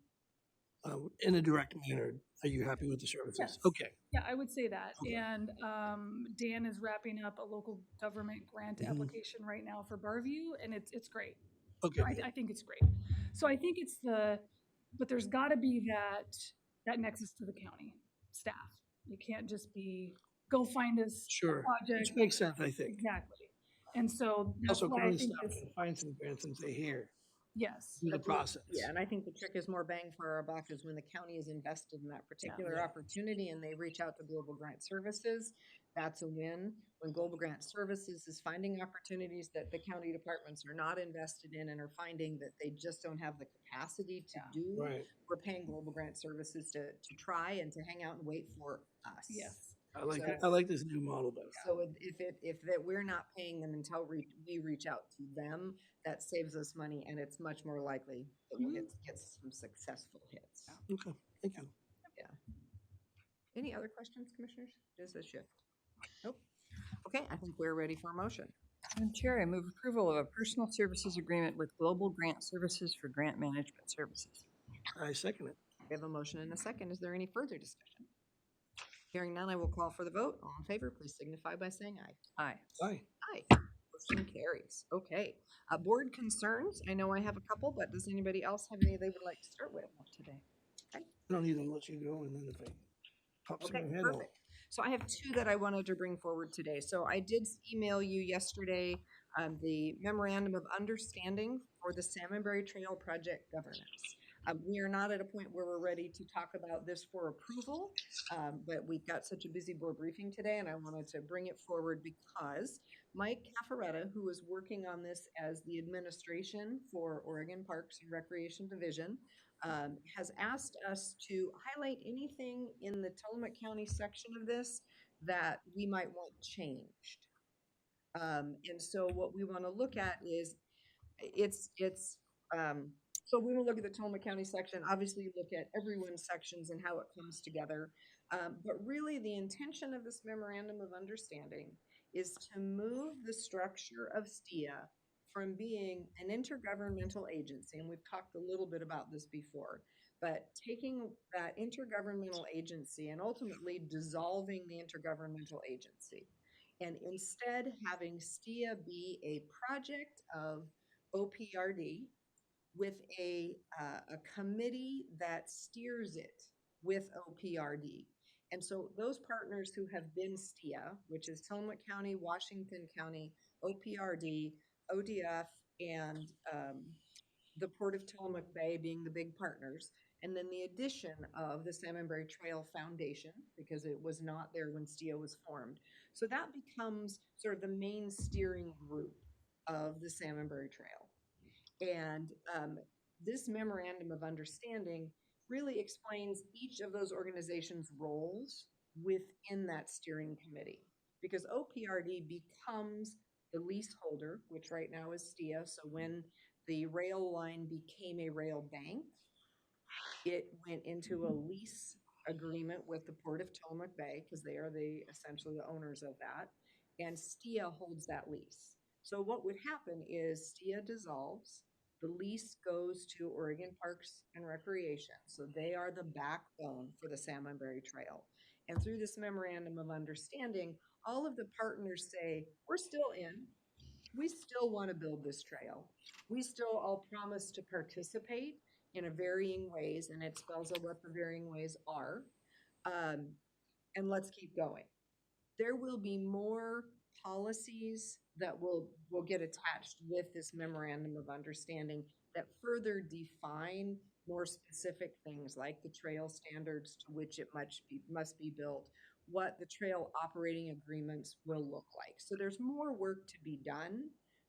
in a direct manner, are you happy with the services? Yes. Okay. Yeah, I would say that. Okay. And Dan is wrapping up a local government grant application right now for Barview, and it's great. Okay. I think it's great. So I think but there's got to be that nexus to the county staff. It can't just be, go find us Sure. a project. Which makes sense, I think. Exactly. And so that's Also, why I county think staff can find some grants and say, here, yes. do the process. Yeah, and I think the trick is more bang for our buck is when the county is invested in that particular opportunity and they reach out to Global Grant Services. that's a win. When Global Grant Services is finding opportunities that the county departments are not invested in and are finding that they just don't have the capacity to do, Right. we're paying Global Grant Services to try and to hang out and wait for us. Yes. I like, So- I like this new model better. So if that we're not paying them until we reach out to them, that saves us money, and it's much more likely that we'll get some successful hits. Okay, thank you. Any other questions, commissioners? Just a shift. Nope. Okay, I think we're ready for a motion. Madam Chair, I move approval of a personal services agreement with Global Grant Services for grant management services. I second it. We have a motion and a second. Is there any further discussion? Hearing none, I will call for the vote. All in favor, please signify by saying aye. Aye. Aye. Aye. Motion carries. Okay. Board concerns. I know I have a couple, but does anybody else have any they would like to start with? Today. I don't need to let you go, and then if I pops in Okay, my head, I'll. perfect. So I have two that I wanted to bring forward today. So I did email you yesterday the memorandum of understanding for the Salmonberry Trail project governance. We are not at a point where we're ready to talk about this for approval, but we've got such a busy board briefing today, and I wanted to bring it forward because Mike Caffaretta, who is working on this as the administration for Oregon Parks and Recreation Division, has asked us to highlight anything in the Tillamook County section of this that we might want changed. And so what we want to look at is so when we look at the Tillamook County section, obviously you look at everyone's sections and how it comes together. But really the intention of this memorandum of understanding is to move the structure of STIA from being an intergovernmental agency, and we've talked a little bit about this before, but taking that intergovernmental agency and ultimately dissolving the intergovernmental agency, and instead having STIA be a project of OPRD with a committee that steers it with OPRD. And so those partners who have been STIA, which is Tillamook County, Washington County, OPRD, ODF, and the Port of Tillamook Bay being the big partners, and then the addition of the Salmonberry Trail Foundation, because it was not there when STIA was formed. So that becomes sort of the main steering group of the Salmonberry Trail. And this memorandum of understanding really explains each of those organizations' roles within that steering committee, because OPRD becomes the leaseholder, which right now is STIA. So when the rail line became a rail bank, it went into a lease agreement with the Port of Tillamook Bay, because they are essentially the owners of that, and STIA holds that lease. So what would happen is STIA dissolves, the lease goes to Oregon Parks and Recreation, so they are the backbone for the Salmonberry Trail. And through this memorandum of understanding, all of the partners say, we're still in, we still want to build this trail. We still all promise to participate in a varying ways, and it spells out what the varying ways are. And let's keep going. There will be more policies that will get attached with this memorandum of understanding that further define more specific things like the trail standards to which it must be built, what the trail operating agreements will look like. So there's more work to be done,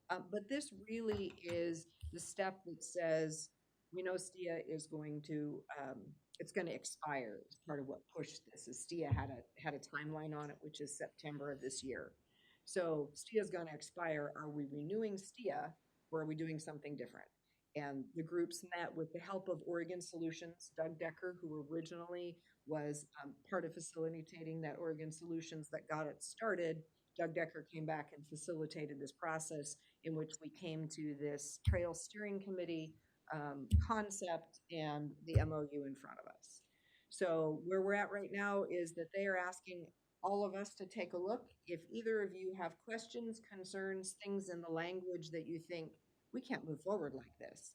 but this really is the step that says, we know STIA is going to, it's going to expire. It's part of what pushed this. Is STIA had a timeline on it, which is September of this year. So STIA is going to expire. Are we renewing STIA, or are we doing something different? And the groups met with the help of Oregon Solutions. Doug Decker, who originally was part of facilitating that Oregon Solutions that got it started, Doug Decker came back and facilitated this process in which we came to this trail steering committee concept and the MOU in front of us. So where we're at right now is that they are asking all of us to take a look. If either of you have questions, concerns, things in the language that you think we can't move forward like this,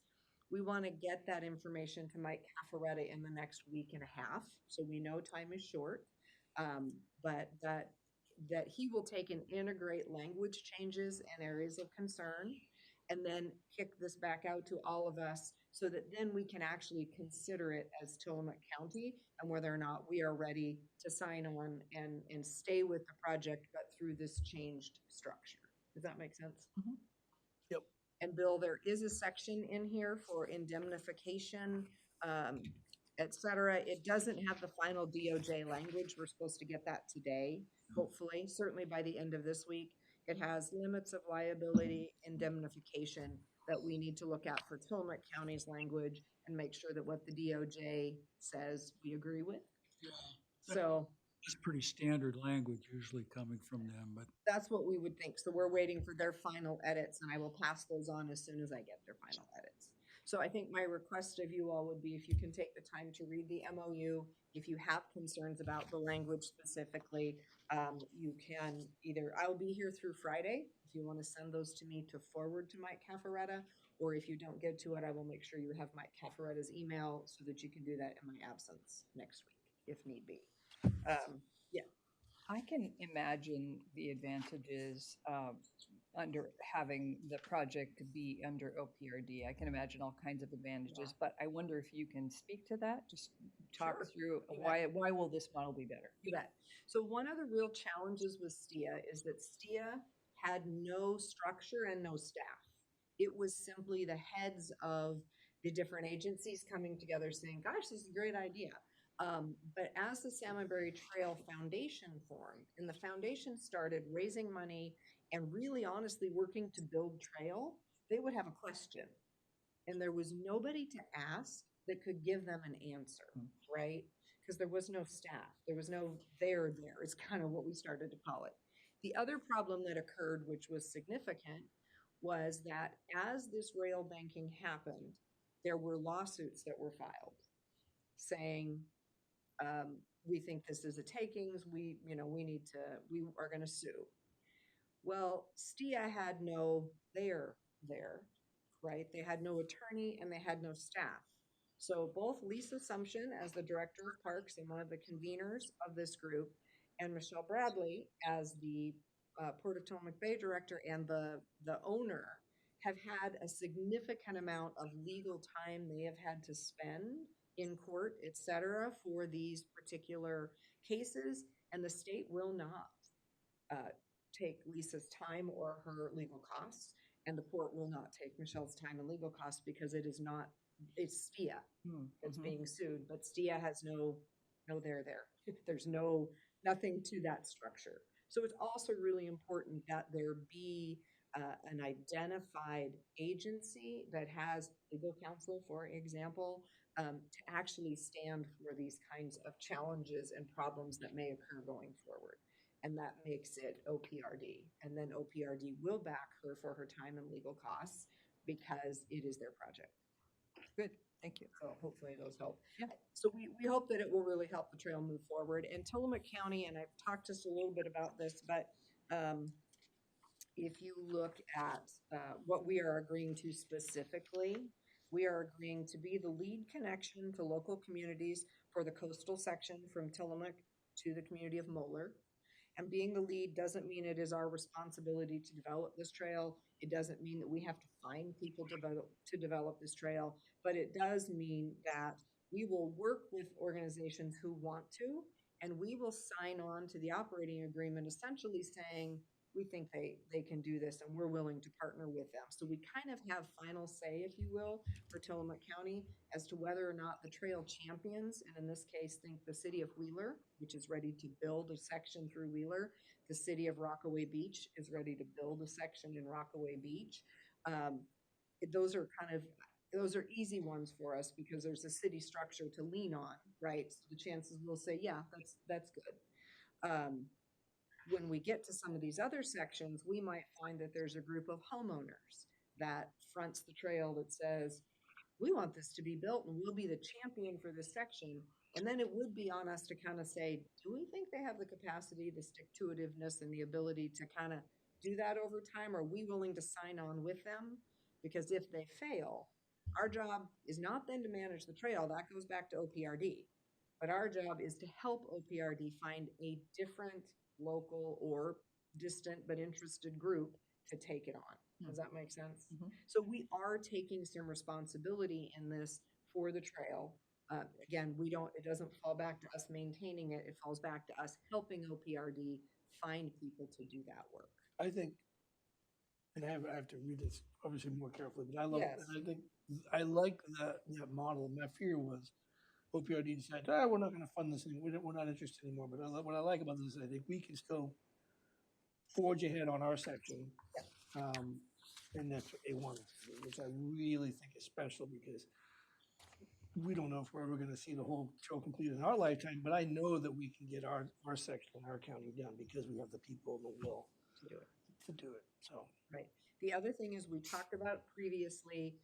we want to get that information to Mike Caffaretta in the next week and a half. So we know time is short, but that he will take and integrate language changes and areas of concern and then kick this back out to all of us so that then we can actually consider it as Tillamook County and whether or not we are ready to sign on and stay with the project, but through this changed structure. Does that make sense? Yep. And Bill, there is a section in here for indemnification, et cetera. It doesn't have the final DOJ language. We're supposed to get that today, hopefully, certainly by the end of this week. It has limits of liability, indemnification that we need to look at for Tillamook County's language and make sure that what the DOJ says we agree with. So It's pretty standard language usually coming from them, but that's what we would think. So we're waiting for their final edits, and I will pass those on as soon as I get their final edits. So I think my request of you all would be if you can take the time to read the MOU. If you have concerns about the language specifically, you can either, I'll be here through Friday. If you want to send those to me to forward to Mike Caffaretta, or if you don't get to it, I will make sure you have Mike Caffaretta's email so that you can do that in my absence next week, if need be. Yeah. I can imagine the advantages under having the project be under OPRD. I can imagine all kinds of advantages, but I wonder if you can speak to that. Just talk Sure. through You why will this model be better? You bet. So one of the real challenges with STIA is that STIA had no structure and no staff. It was simply the heads of the different agencies coming together saying, gosh, this is a great idea. But as the Salmonberry Trail Foundation formed, and the foundation started raising money and really honestly working to build trail, they would have a question. And there was nobody to ask that could give them an answer, right? Because there was no staff. There was no there, is kind of what we started to call it. The other problem that occurred, which was significant, was that as this rail banking happened, there were lawsuits that were filed saying, we think this is a takings, we are going to sue. Well, STIA had no there, right? They had no attorney and they had no staff. So both Lisa Sumption as the director of parks and one of the conveners of this group, and Michelle Bradley as the Port of Tillamook Bay director and the owner have had a significant amount of legal time they have had to spend in court, et cetera, for these particular cases, and the state will not take Lisa's time or her legal costs, and the port will not take Michelle's time and legal costs because it's STIA that's being sued, but STIA has no there. There's nothing to that structure. So it's also really important that there be an identified agency that has legal counsel, for example, to actually stand for these kinds of challenges and problems that may occur going forward. And that makes it OPRD. And then OPRD will back her for her time and legal costs because it is their project. Good, thank you. So hopefully those help. Yeah. So we hope that it will really help the trail move forward. And Tillamook County, and I've talked just a little bit about this, but if you look at what we are agreeing to specifically, we are agreeing to be the lead connection to local communities for the coastal section from Tillamook to the community of Moeller. And being the lead doesn't mean it is our responsibility to develop this trail. It doesn't mean that we have to find people to develop this trail, but it does mean that we will work with organizations who want to, and we will sign on to the operating agreement essentially saying, we think they can do this and we're willing to partner with them. So we kind of have final say, if you will, for Tillamook County as to whether or not the trail champions, and in this case, think the city of Wheeler, which is ready to build a section through Wheeler. The city of Rockaway Beach is ready to build a section in Rockaway Beach. Those are easy ones for us because there's a city structure to lean on, right? So the chances we'll say, yeah, that's good. When we get to some of these other sections, we might find that there's a group of homeowners that fronts the trail that says, we want this to be built and we'll be the champion for this section. And then it would be on us to kind of say, do we think they have the capacity, the stick-to-itiveness, and the ability to kind of do that over time? Are we willing to sign on with them? Because if they fail, our job is not then to manage the trail. That goes back to OPRD. But our job is to help OPRD find a different local or distant but interested group to take it on. Does that make sense? Mhm. So we are taking some responsibility in this for the trail. Again, it doesn't fall back to us maintaining it. It falls back to us helping OPRD find people to do that work. I think, and I have to read this obviously more carefully, but I love, Yes. and I think, I like that model. My fear was OPRD decided, we're not gonna fund this anymore, we're not interested anymore, but what I like about this is I think we can still forge ahead on our section. And that's what they want us to do, which I really think is special because we don't know if we're ever gonna see the whole trail completed in our lifetime, but I know that we can get our section in our county done because we have the people and the will To do it. to do it, so. Right. The other thing is we talked about previously,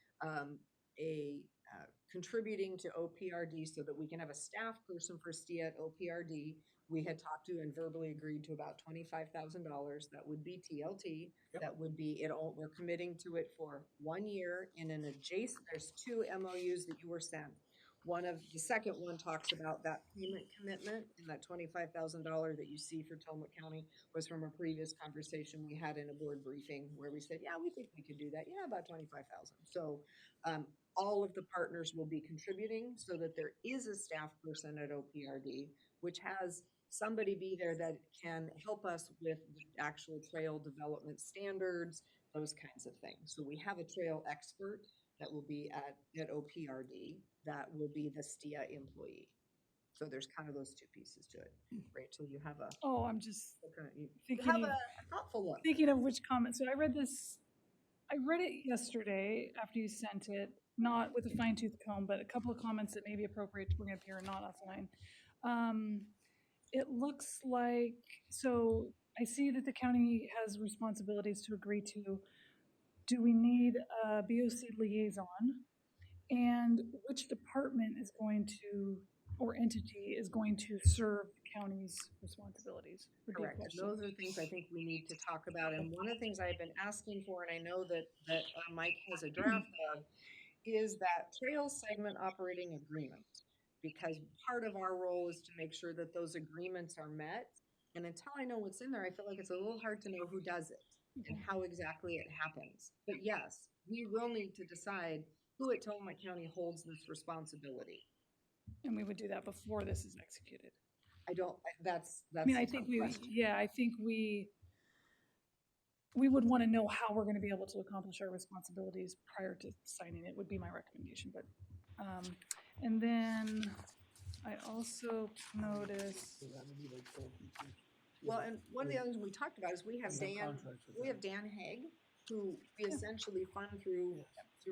contributing to OPRD so that we can have a staff person for STIA at OPRD. We had talked to and verbally agreed to about $25,000. That would be TLT. Yep. That would be we're committing to it for 1 year in an adjacent, there's 2 MOUs that you were sent. The second one talks about that payment commitment, and that $25,000 that you see for Tillamook County was from a previous conversation we had in a board briefing where we said, yeah, we think we could do that. Yeah, about 25,000. So all of the partners will be contributing so that there is a staff person at OPRD, which has somebody be there that can help us with the actual trail development standards, those kinds of things. So we have a trail expert that will be at OPRD that will be the STIA employee. So there's kind of those two pieces to it. Rachel, you have Oh, I'm just you thinking have of, a thoughtful look. thinking of which comment. So I read it yesterday after you sent it, not with a fine tooth comb, but a couple of comments that may be appropriate to bring up here and not offline. It looks like, so I see that the county has responsibilities to agree to. Do we need a BOC liaison? And which department is going to, or entity is going to serve the county's responsibilities? Would be a Correct. And question. those are things I think we need to talk about. And one of the things I've been asking for, and I know that Mike has a draft of, is that trail segment operating agreement. Because part of our role is to make sure that those agreements are met. And until I know what's in there, I feel like it's a little hard to know who does it and how exactly it happens. But yes, we will need to decide who at Tillamook County holds this responsibility. And we would do that before this is executed. That's I mean, I a think tough question. I think we would want to know how we're going to be able to accomplish our responsibilities prior to signing it would be my recommendation. But, and then I also noticed, Well, and one of the other things we talked about is we have Dan Haig, who we essentially fund through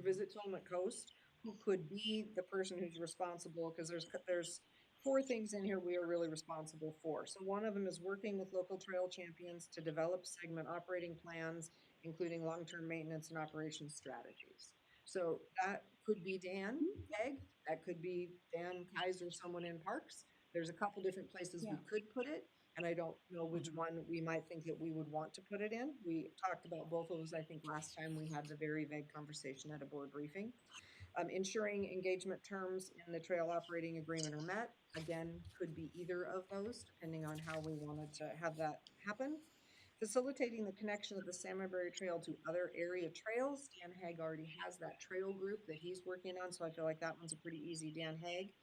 Visit Tillamook Coast, who could be the person who's responsible, because there's 4 things in here we are really responsible for. So one of them is working with local trail champions to develop segment operating plans, including long-term maintenance and operations strategies. So that could be Dan Haig, that could be Dan Kaiser, someone in Parks. There's a couple different places we could put it, and I don't know which one we might think that we would want to put it in. We talked about both of those, I think, last time we had the very vague conversation at a board briefing. Ensuring engagement terms in the trail operating agreement are met. Again, could be either of those, depending on how we wanted to have that happen. Facilitating the connection of the Salmonberry Trail to other area trails. Dan Haig already has that trail group that he's working on, so I feel like that one's a pretty easy Dan Haig.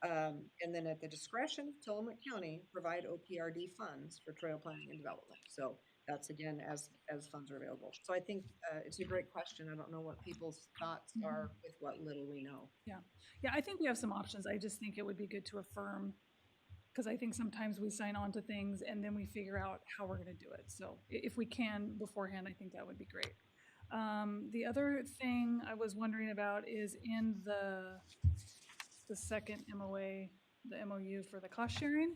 And then at the discretion of Tillamook County, provide OPRD funds for trail planning and development. So that's again as funds are available. So I think it's a great question. I don't know what people's thoughts are with what little we know. yeah, I think we have some options. I just think it would be good to affirm, because I think sometimes we sign on to things and then we figure out how we're going to do it. So if we can beforehand, I think that would be great. The other thing I was wondering about is in the second MOA, the MOU for the cost sharing.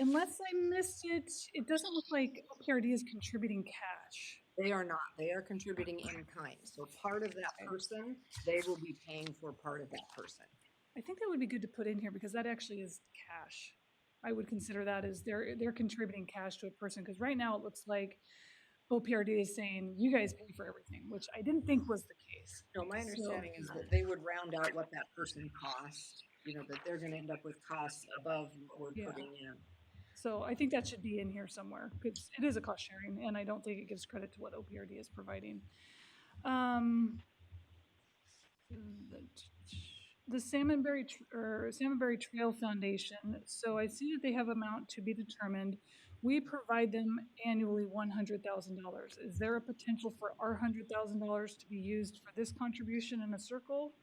Unless I missed it, it doesn't look like OPRD is contributing cash. They are not. They are contributing in kind. So part of that person, they will be paying for part of that person. I think that would be good to put in here because that actually is cash. I would consider that as they're contributing cash to a person, because right now it looks like OPRD is saying you guys pay for everything, which I didn't think was the case. No, my understanding is that they would round out what that person costs, that they're going to end up with costs above what we're putting in. So I think that should be in here somewhere, because it is a cost sharing, and I don't think it gives credit to what OPRD is providing. The Salmonberry Trail Foundation, so I see that they have amount to be determined. We provide them annually $100,000. Is there a potential for our $100,000 to be used for this contribution in a circle?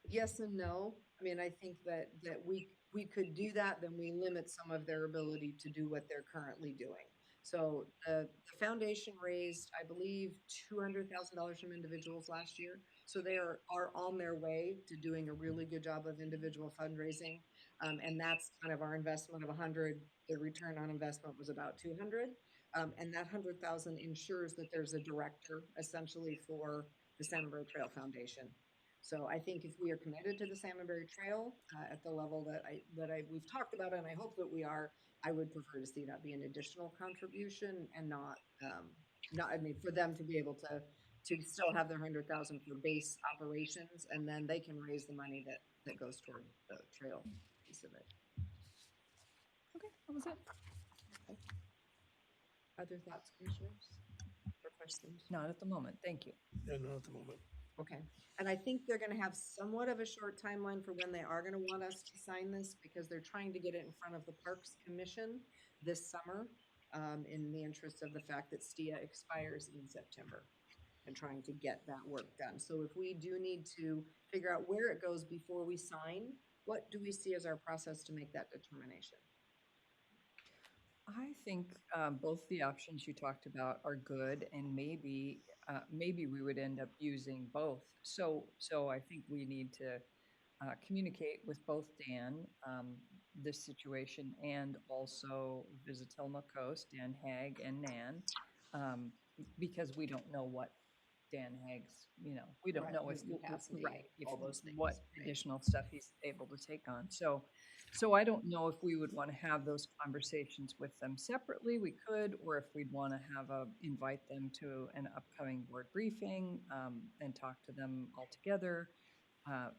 Yes and no. I mean, I think that we could do that, then we limit some of their ability to do what they're currently doing. So the foundation raised, I believe, $200,000 from individuals last year. So they are on their way to doing a really good job of individual fundraising. And that's kind of our investment of 100. The return on investment was about 200. And that 100,000 ensures that there's a director essentially for the Salmonberry Trail Foundation. So I think if we are committed to the Salmonberry Trail at the level that we've talked about, and I hope that we are, I would prefer to see that be an additional contribution and not, I mean, for them to be able to still have their 100,000 for base operations, and then they can raise the money that goes toward the trail piece of it. Okay, that was it. Other thoughts, commissioners, or questions? Not at the moment, thank you. Yeah, not at the moment. Okay, and I think they're gonna have somewhat of a short timeline for when they are gonna want us to sign this, because they're trying to get it in front of the Parks Commission this summer, in the interest of the fact that STIA expires in September, and trying to get that work done. So if we do need to figure out where it goes before we sign, what do we see as our process to make that determination? I think both the options you talked about are good, and maybe we would end up using both. So I think we need to communicate with both Dan this situation, and also visit Tillamook Coast, Dan Haag and Nan, because we don't know what Dan Haag's, we don't Right, know his capacity, all those things, what right. additional stuff he's able to take on. So I don't know if we would want to have those conversations with them separately. We could, or if we'd want to invite them to an upcoming board briefing and talk to them all together,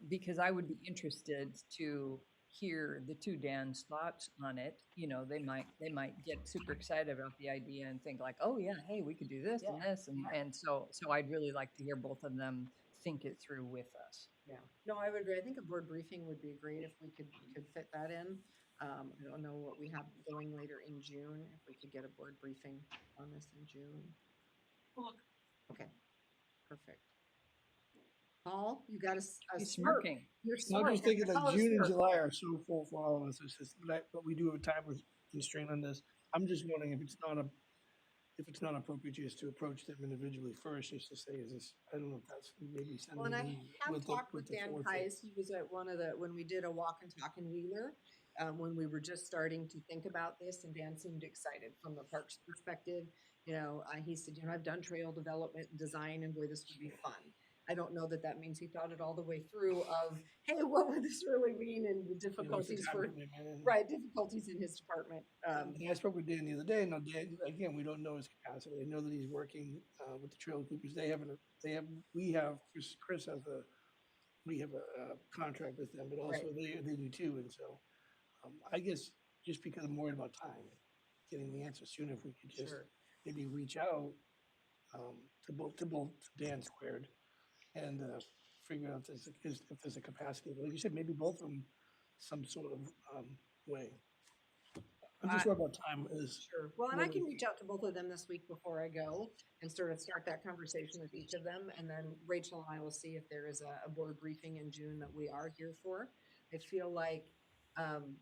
because I would be interested to hear the two Dan's thoughts on it. They might get super excited about the idea and think like, oh yeah, hey, we could do this and this, and so I'd really like to hear both of them think it through with us. Yeah, no, I would agree. I think a board briefing would be great if we could fit that in. I don't know what we have going later in June, if we could get a board briefing on this in June. Okay, perfect. Paul, you got a He's smirk. smirking. You're I'm smirking. just thinking I that saw the June and smirk. July are so full for all of us. But we do have a time constraint on this. I'm just wondering if it's not appropriate just to approach them individually first, just to say, is this, I don't know if that's maybe Well, and I sending have talked with the Dan fourth. Kais. He was at when we did a walk and talk in Wheeler, when we were just starting to think about this, and Dan seemed excited from the parks perspective. He said, I've done trail development and design, and boy, this would be fun. I don't know that means he thought it all the way through of, hey, what would this really mean, and the difficulties difficulties in his department. I spoke with Dan the other day, and now Dan, again, we don't know his capacity. I know that he's working with the trail keepers. We have a contract with them, but also they do too. And so I guess just because I'm worried about time, getting the answer sooner, if we could just maybe reach out to both Dan Squared and figure out if there's a capacity. Like you said, maybe both of them some sort of way. I'm just worried about time is. Sure. Well, and I can reach out to both of them this week before I go and sort of start that conversation with each of them. And then Rachel and I will see if there is a board briefing in June that we are here for. I feel like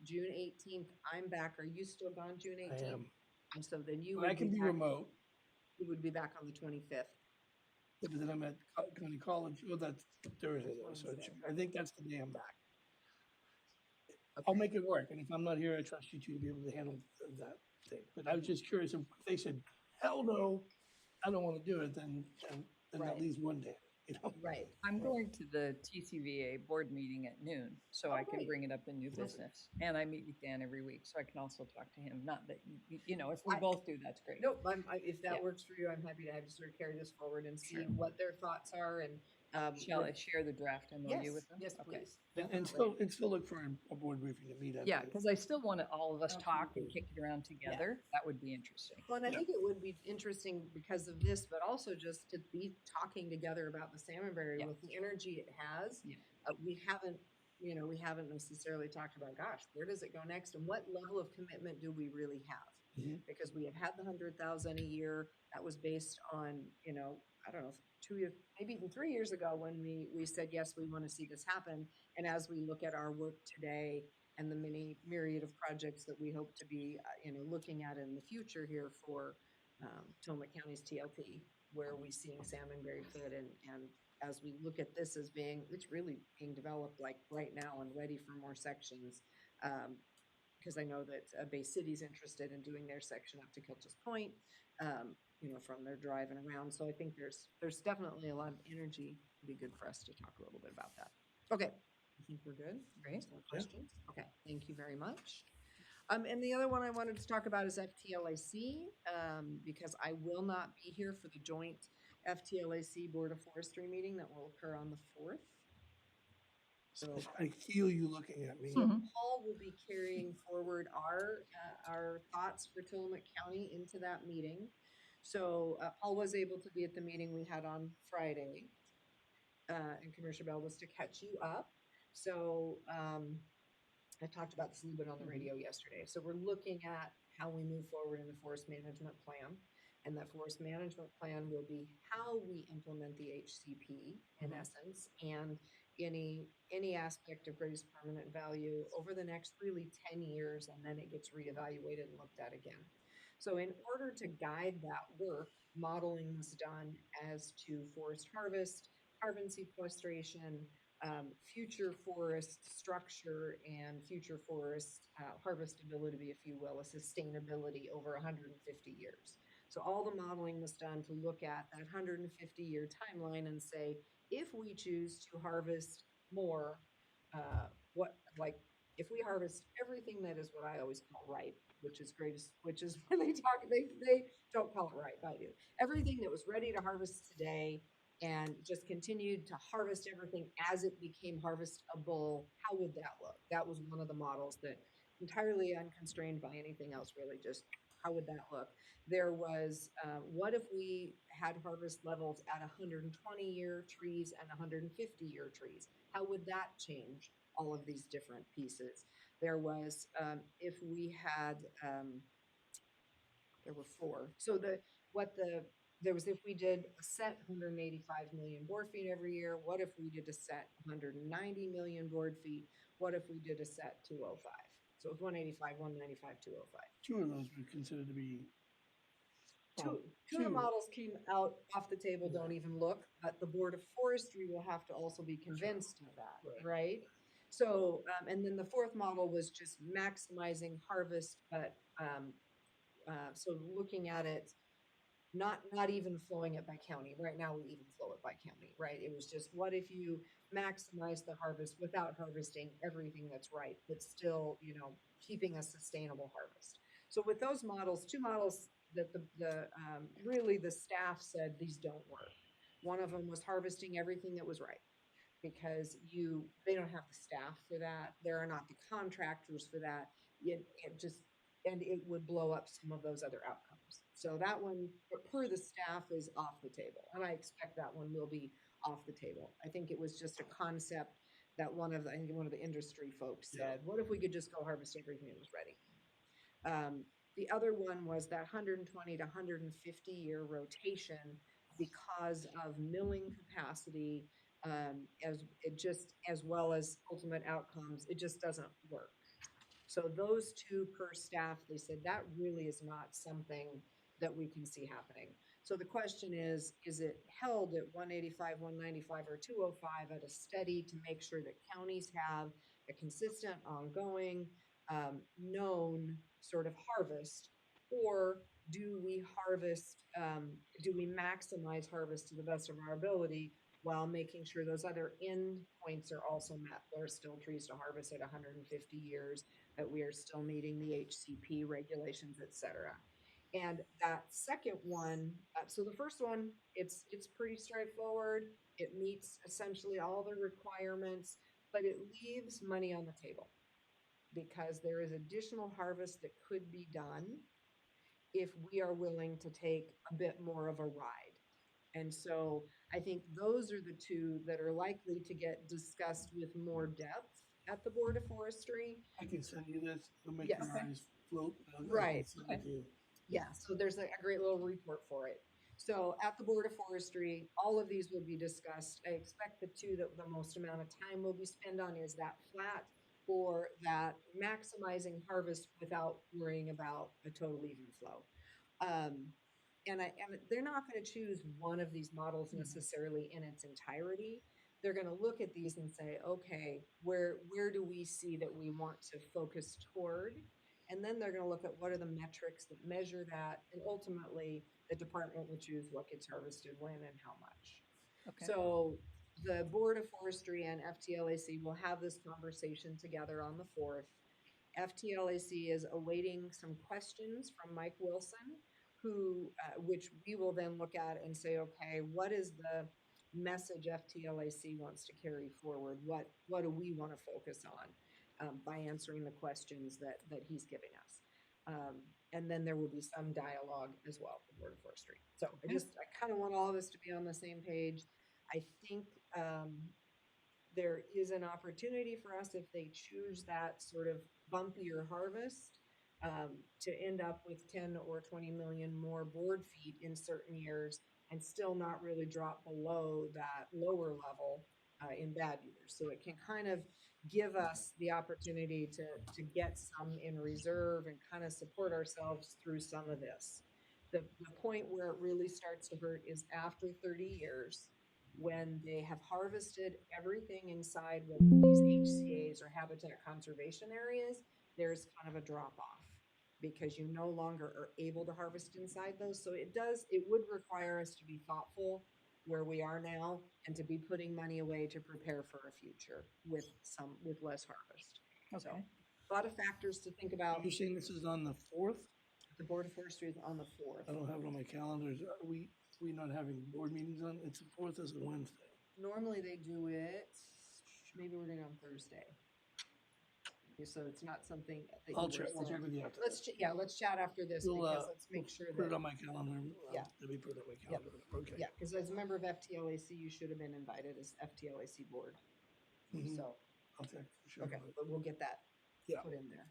June 18th, I'm back. Are you still gone June 18th? I am. And so then you I can be back, remote. You would be back on the 25th. But then I'm at County College. Well, that's Thursday though, so I think that's the day I'm back. I'll make it work, and if I'm not here, I trust you two to be able to handle that thing. But I was just curious if they said, "Hell no, I don't want to do it," then that leaves one day. Right. I'm going to the TCVA board meeting at noon, so I can great. bring it up in new business. And I meet with Dan every week, so I can also talk to him. Not that, if we both do, that's great. Nope, if that Yeah. works for you, I'm happy to have you sort of carry this forward and see what their thoughts are. And Shall I share the draft MOU Yes, with them? yes, Okay. please. And still look for a board briefing to meet at. Yeah, because I still want all of us talk and Absolutely. kick it around together. That would be interesting. Well, and I Yeah. think it would be interesting because of this, but also just to be talking together about the Salmonberry Yeah. with the energy it has. Yeah. We haven't, we haven't necessarily talked about, gosh, where does it go next? And what level of commitment do we really have? Mhm. Because we have had the 100,000 a year. That was based on, I don't know, 2 years, maybe even 3 years ago when we said, yes, we want to see this happen. And as we look at our work today and the many myriad of projects that we hope to be, looking at in the future here for Tillamook County's TLP, where are we seeing Salmonberry fit? And as we look at this as it's really being developed like right now and ready for more sections. Because I know that Bay City's interested in doing their section up to Kilch's Point, from their driving around. So I think there's definitely a lot of energy. It'd be good for us to talk a little bit about that. Okay, I think we're good. Great. More questions? Okay, thank you very much. And the other one I wanted to talk about is FTLAC, because I will not be here for the joint FTLAC Board of Forestry meeting that will occur on the 4th. So I feel you looking at me. Paul will be carrying forward our thoughts for Tillamook County into that meeting. So Paul was able to be at the meeting we had on Friday, and Commissioner Bell was to catch you up. So I talked about this a little bit on the radio yesterday. So we're looking at how we move forward in the forest management plan. And that forest management plan will be how we implement the HCP in essence, and any aspect of greatest permanent value over the next really 10 years, and then it gets reevaluated and looked at again. So in order to guide that work, modeling was done as to forest harvest, carbon sequestration, future forest structure, and future forest harvestability, if you will, a sustainability over 150 years. So all the modeling was done to look at that 150-year timeline and say, if we choose to harvest more, if we harvest everything that is what I always call ripe, which is when they don't call it ripe, I do. Everything that was ready to harvest today and just continued to harvest everything as it became harvestable, how would that look? That was one of the models that entirely unconstrained by anything else, really, just how would that look? There was, what if we had harvest levels at 120-year trees and 150-year trees? How would that change all of these different pieces? There was, if we had, there were 4. So there was if we did a set 185 million board feet every year, what if we did a set 190 million board feet? What if we did a set 205? So it was 185, 195, 205. 2 of those we consider to be. Two of the models came out off the table, don't even look, but the Board of Forestry will have to also be convinced of that, right? So, and then the 4th model was just maximizing harvest, but, so looking at it, not even flowing it by county. Right now, we even flow it by county, right? It was just, what if you maximize the harvest without harvesting everything that's right, but still, keeping a sustainable harvest. So with those models, 2 models that really the staff said these don't work. One of them was harvesting everything that was right, because they don't have the staff for that. There are not the contractors for that. And it would blow up some of those other outcomes. So that one, per the staff, is off the table. And I expect that one will be off the table. I think it was just a concept that one of the industry folks said, what if we could just go harvest everything that was ready? The other one was that 120 to 150 year rotation because of milling capacity, as well as ultimate outcomes. It just doesn't work. So those 2 per staff, they said that really is not something that we can see happening. So the question is it held at 185, 195, or 205 at a steady to make sure that counties have a consistent, ongoing, known sort of harvest? Or do we maximize harvest to the best of our ability while making sure those other end points are also met? There are still trees to harvest at 150 years, that we are still meeting the HCP regulations, et cetera. And that second one, so the first one, it's pretty straightforward. It meets essentially all the requirements, but it leaves money on the table because there is additional harvest that could be done if we are willing to take a bit more of a ride. And so I think those are the two that are likely to get discussed with more depth at the Board of Forestry. I can send you this, it'll make Yes. your eyes float. I can Right, send it to you. Yeah, so there's a great little report for it. So at the Board of Forestry, all of these will be discussed. I expect the two that the most amount of time will be spent on is that flat or that maximizing harvest without worrying about a total even flow. And they're not going to choose one of these models necessarily in its entirety. They're going to look at these and say, okay, where do we see that we want to focus toward? And then they're going to look at what are the metrics that measure that, and ultimately the department will choose what gets harvested when and how much. Okay. So the Board of Forestry and FTLAC will have this conversation together on the 4th. FTLAC is awaiting some questions from Mike Wilson, who, which we will then look at and say, okay, what is the message FTLAC wants to carry forward? What do we want to focus on? By answering the questions that he's giving us. And then there will be some dialogue as well with the Board of Forestry. So I kind of want all of us to be on the same page. I think there is an opportunity for us, if they choose that sort of bumpier harvest, to end up with 10 or 20 million more board feet in certain years and still not really drop below that lower level in bad years. So it can kind of give us the opportunity to get some in reserve and kind of support ourselves through some of this. The point where it really starts to hurt is after 30 years, when they have harvested everything inside what these HCAs or habitat conservation areas, there's kind of a drop off because you no longer are able to harvest inside those. So it would require us to be thoughtful where we are now and to be putting money away to prepare for a future with less harvest. So Okay. a lot of factors to think about. You're saying this is on the 4th? The Board of Forestry is on the 4th. I don't have it on my calendar. Are we not having board meetings on, it's the 4th is a Wednesday. Normally they do it, maybe we're doing it on Thursday. So it's not something that you We'll were check saying. with you after. Let's chat after this We'll, because let's make sure Put it that, on my calendar. Yeah. Let me put it on my calendar. Okay. yeah, because as a member of FTLAC, you should have been invited as FTLAC board. Mhm. So, I'll check for sure. okay, but we'll get that Yeah. put in there.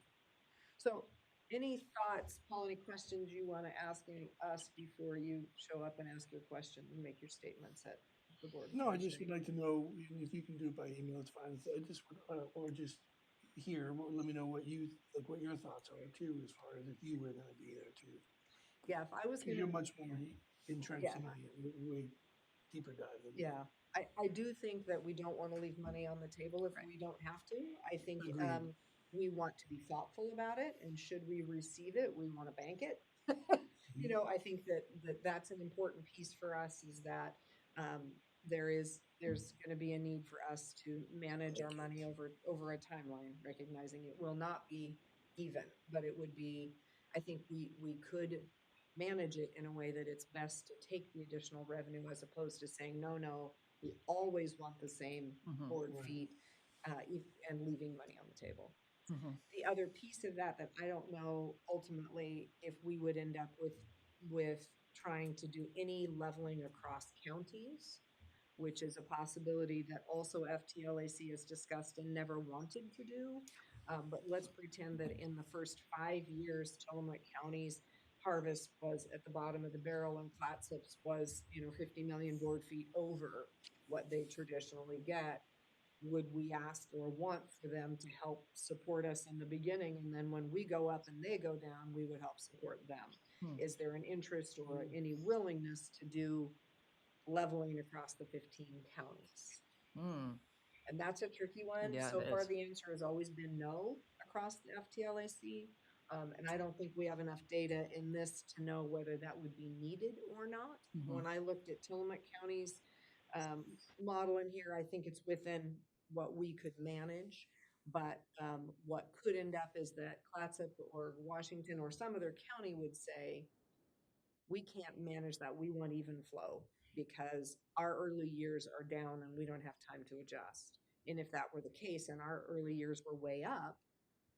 So any thoughts, Paul, any questions you want to ask us before you show up and ask your question and make your statements at the board? No, I just would like to know, even if you can do it by email, it's fine. So I just would, or just here, let me know what your thoughts are too, as far as if you were gonna be there too. Yeah, if I was Because you're gonna, much more entrenched Yeah. in the way deeper dive. than me. yeah, I do think that we don't want to leave money on the table if we don't have to. I think Agreed. we want to be thoughtful about it, and should we receive it, we want to bank it. You know, I think that's an important piece for us is that there's going to be a need for us to manage our money over a timeline, recognizing it will not be even, but it would be, I think we could manage it in a way that it's best to take the additional revenue as opposed to saying, no, we always want the same board Right. feet and leaving money on the table. Mhm. The other piece of that I don't know ultimately if we would end up with trying to do any leveling across counties, which is a possibility that also FTLAC has discussed and never wanted to do. But let's pretend that in the first 5 years, Tillamook County's harvest was at the bottom of the barrel and Clatsop's was, 50 million board feet over what they traditionally get. Would we ask or want for them to help support us in the beginning? And then when we go up and they go down, we would help support them. Hmm. Is there an interest or any willingness to do leveling across the 15 counties? Mm. And that's a tricky one. Yeah, So it far, is. the answer has always been no across the FTLAC. And I don't think we have enough data in this to know whether that would be needed or not. Mhm. When I looked at Tillamook County's model in here, I think it's within what we could manage. But what could end up is that Clatsop or Washington or some other county would say, we can't manage that. We want even flow because our early years are down and we don't have time to adjust. And if that were the case and our early years were way up,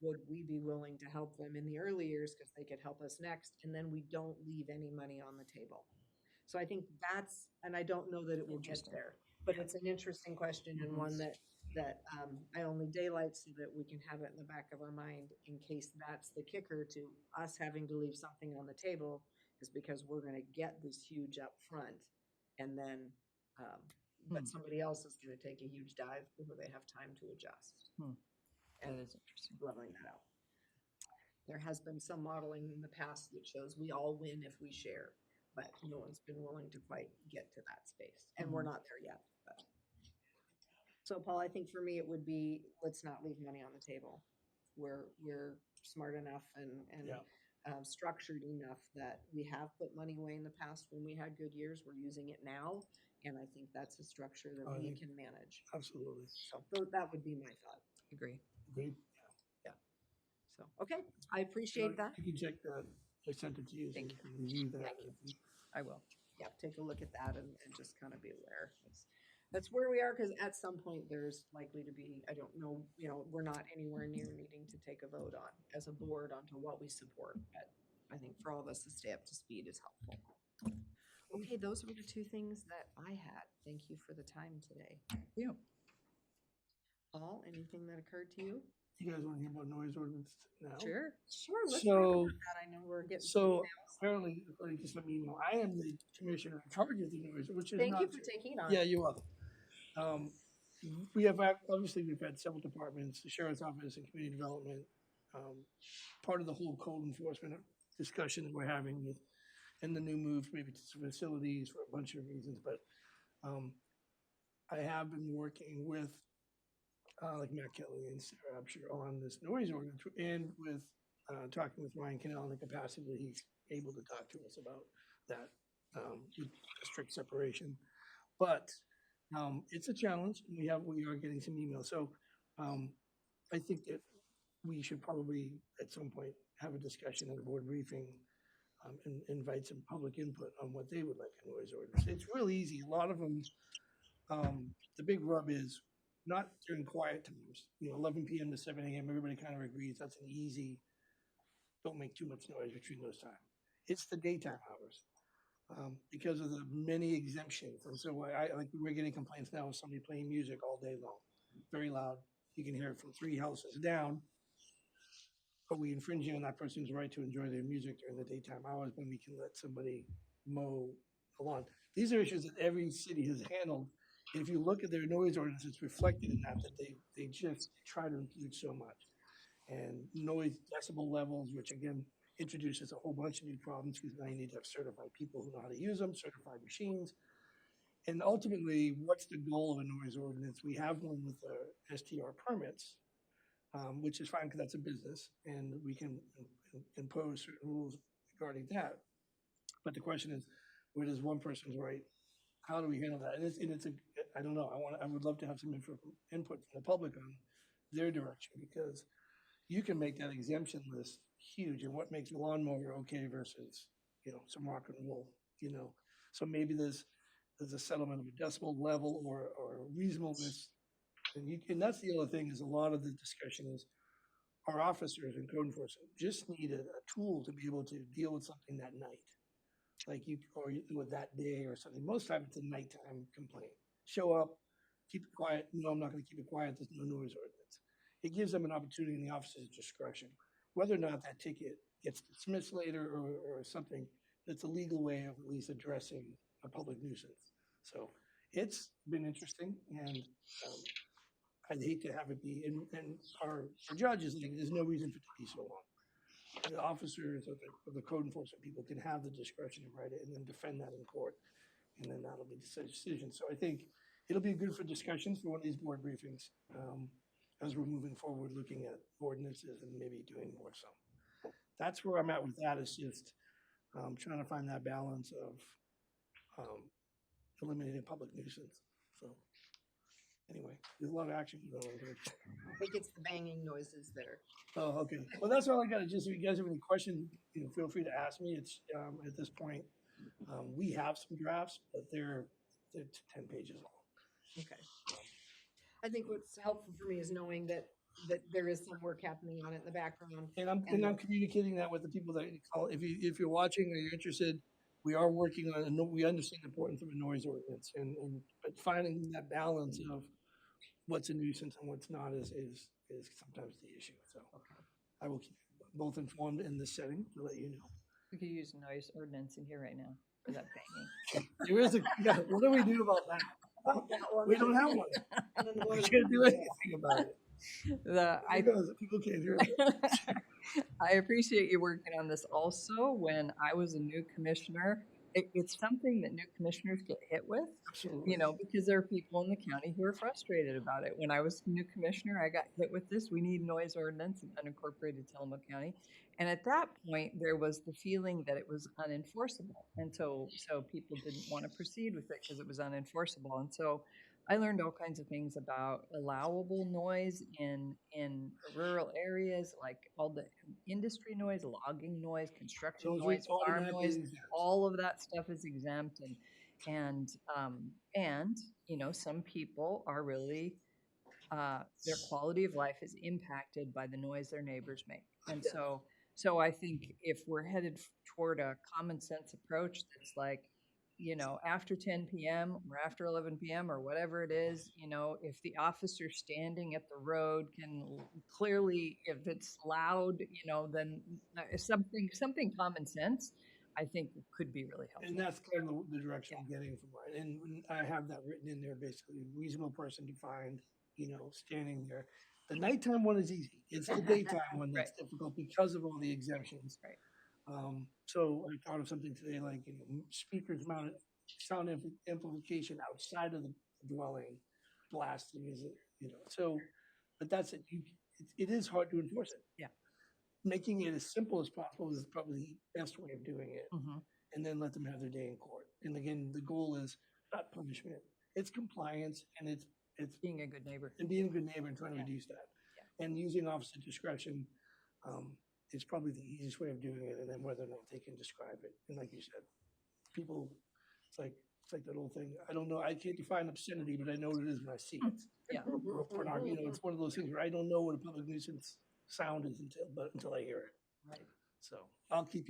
would we be willing to help them in the early years because they could help us next? And then we don't leave any money on the table. So I think that's, and I don't know that it will get there, but it's an interesting question and one that I only daylight so that we can have it in the back of our mind in case that's the kicker to us having to leave something on the table is because we're going to get this huge up front and then, but somebody else is going to take a huge dive before they have time to adjust. That is interesting. Leveling that out. There has been some modeling in the past that shows we all win if we share, but no one's been willing to quite get to that space, and we're not there yet. But. So, Paul, I think for me it would be let's not leave money on the table. We're smart enough and structured enough that we have put money away in the past when we had good years. We're using it now, and I think that's a structure that we can manage. Absolutely. So that would be my thought. Agree. Agreed. So, okay, I appreciate that. You can check that. I sent it to you. So Thank you can review that. I will. Yeah, take a look at that and just kind of be aware. That's where we are because at some point there's likely to be, I don't know, we're not anywhere near needing to take a vote on as a board onto what we support. But I think for all of us to stay up to speed is helpful. Okay, those were the two things that I had. Thank you for the time today. Yeah. Paul, anything that occurred to you? You guys want to hear about noise ordinance now? Sure. Let's So- talk about that. I know we're getting. So apparently, according to some email, I am the commissioner in charge of the noise, which is Thank not. you for taking on. Yeah, you're welcome. Obviously, we've had several departments, the sheriff's office and community development. Part of the whole code enforcement discussion that we're having with, and the new move maybe to facilities for a bunch of reasons, but I have been working with like Matt Kelly and Sarah Absher on this noise ordinance and with talking with Ryan Cannell in the capacity that he's able to talk to us about that with strict separation. But it's a challenge. We are getting some emails. So I think that we should probably at some point have a discussion at a board briefing and invite some public input on what they would like a noise ordinance. It's real easy. A lot of them, the big rub is not during quiet times. 11 p.m. to 7 a.m. Everybody kind of agrees that's an easy. Don't make too much noise between those times. It's the daytime hours. Because of the many exemptions. And so we're getting complaints now of somebody playing music all day long, very loud. You can hear it from 3 houses down. But we infringing on that person's right to enjoy their music during the daytime hours when we can let somebody mow the lawn. These are issues that every city has handled. And if you look at their noise ordinance, it's reflected in that they just try to include so much. And noise decibel levels, which again, introduces a whole bunch of new problems because now you need to have certified people who know how to use them, certified machines. And ultimately, what's the goal of a noise ordinance? We have one with the STR permits, which is fine because that's a business and we can impose certain rules regarding that. But the question is, where does one person's right? How do we handle that? I don't know. I would love to have some input from the public on their direction because you can make that exemption list huge and what makes a lawnmower okay versus, some rock and roll, So maybe there's a settlement of a decibel level or reasonableness. And that's the other thing is a lot of the discussion is our officers and code enforcement just need a tool to be able to deal with something that night. Or with that day or something. Most times it's a nighttime complaint. Show up, keep it quiet. No, I'm not going to keep it quiet. There's no noise ordinance. It gives them an opportunity in the officer's discretion. Whether or not that ticket gets dismissed later or something, that's a legal way of at least addressing a public nuisance. So it's been interesting, and I'd hate to have it be, and our judges, there's no reason for it to be so long. The officers of the code enforcement people can have the discretion to write it and then defend that in court, and then that'll be the decision. So I think it'll be good for discussions for one of these board briefings as we're moving forward, looking at ordinances and maybe doing more. So that's where I'm at with that. Is just trying to find that balance of eliminating public nuisance. So anyway, there's a lot of action going on here. I think it's the banging noises there. Oh, okay. Well, that's all I got. Just if you guys have any questions, feel free to ask me. It's at this point, We have some drafts, but they're 10 pages long. Okay. I think what's helpful for me is knowing that there is some work happening on it in the background. And I'm communicating that with the people that you call. If you're watching or you're interested, we are working on. We understand the importance of a noise ordinance, but finding that balance of what's a nuisance and what's not is sometimes the issue. So I will keep you both informed in this setting to let you know. We could use noise ordinance in here right now for that banging. There is what do we do about that? We don't have one. We can't do anything about it. People can't hear it. I appreciate you working on this also. When I was a new commissioner, it's something that new commissioners get hit with, Absolutely. you know, because there are people in the county who are frustrated about it. When I was new commissioner, I got hit with this. We need noise ordinance in unincorporated Tillamook County. And at that point, there was the feeling that it was unenforceable. And so people didn't want to proceed with it because it was unenforceable. And so I learned all kinds of things about allowable noise in rural areas, like all the industry noise, logging noise, construction Those are noise, farm automatically noise. exempt. All of that stuff is exempt, and you know, some people are really their quality of life is impacted by the noise their neighbors make, and so I think if we're headed toward a common sense approach that's like, you know, after 10 p.m. or after 11 p.m. or whatever it is, you know, if the officer standing at the road can clearly, if it's loud, you know, then something common sense, I think could be really helpful. And that's kind of the direction I'm getting from mine. And I have that written in there, basically, reasonable person to find, you know, standing there. The nighttime one is easy. It's the daytime one that's difficult because of all the exemptions. Right. So I thought of something today, like, you know, speakers mounted sound amplification outside of the dwelling, blasting is, you know, so, but that's it. It is hard to enforce it. Yeah. Making it as simple as possible is probably the best way of doing it. Mm-hmm. And then let them have their day in court. And again, the goal is not punishment, it's compliance, and it's Being a good neighbor. and being a good neighbor and trying to reduce that. Yeah. And using officer discretion is probably the easiest way of doing it, and then whether or not they can describe it. And like you said, people, it's like that old thing. I don't know, I can't define obscenity, but I know what it is when I see it. Yeah. Or pornography, you know, it's one of those things where I don't know what a public nuisance sound is until I hear it. Right. So I'll keep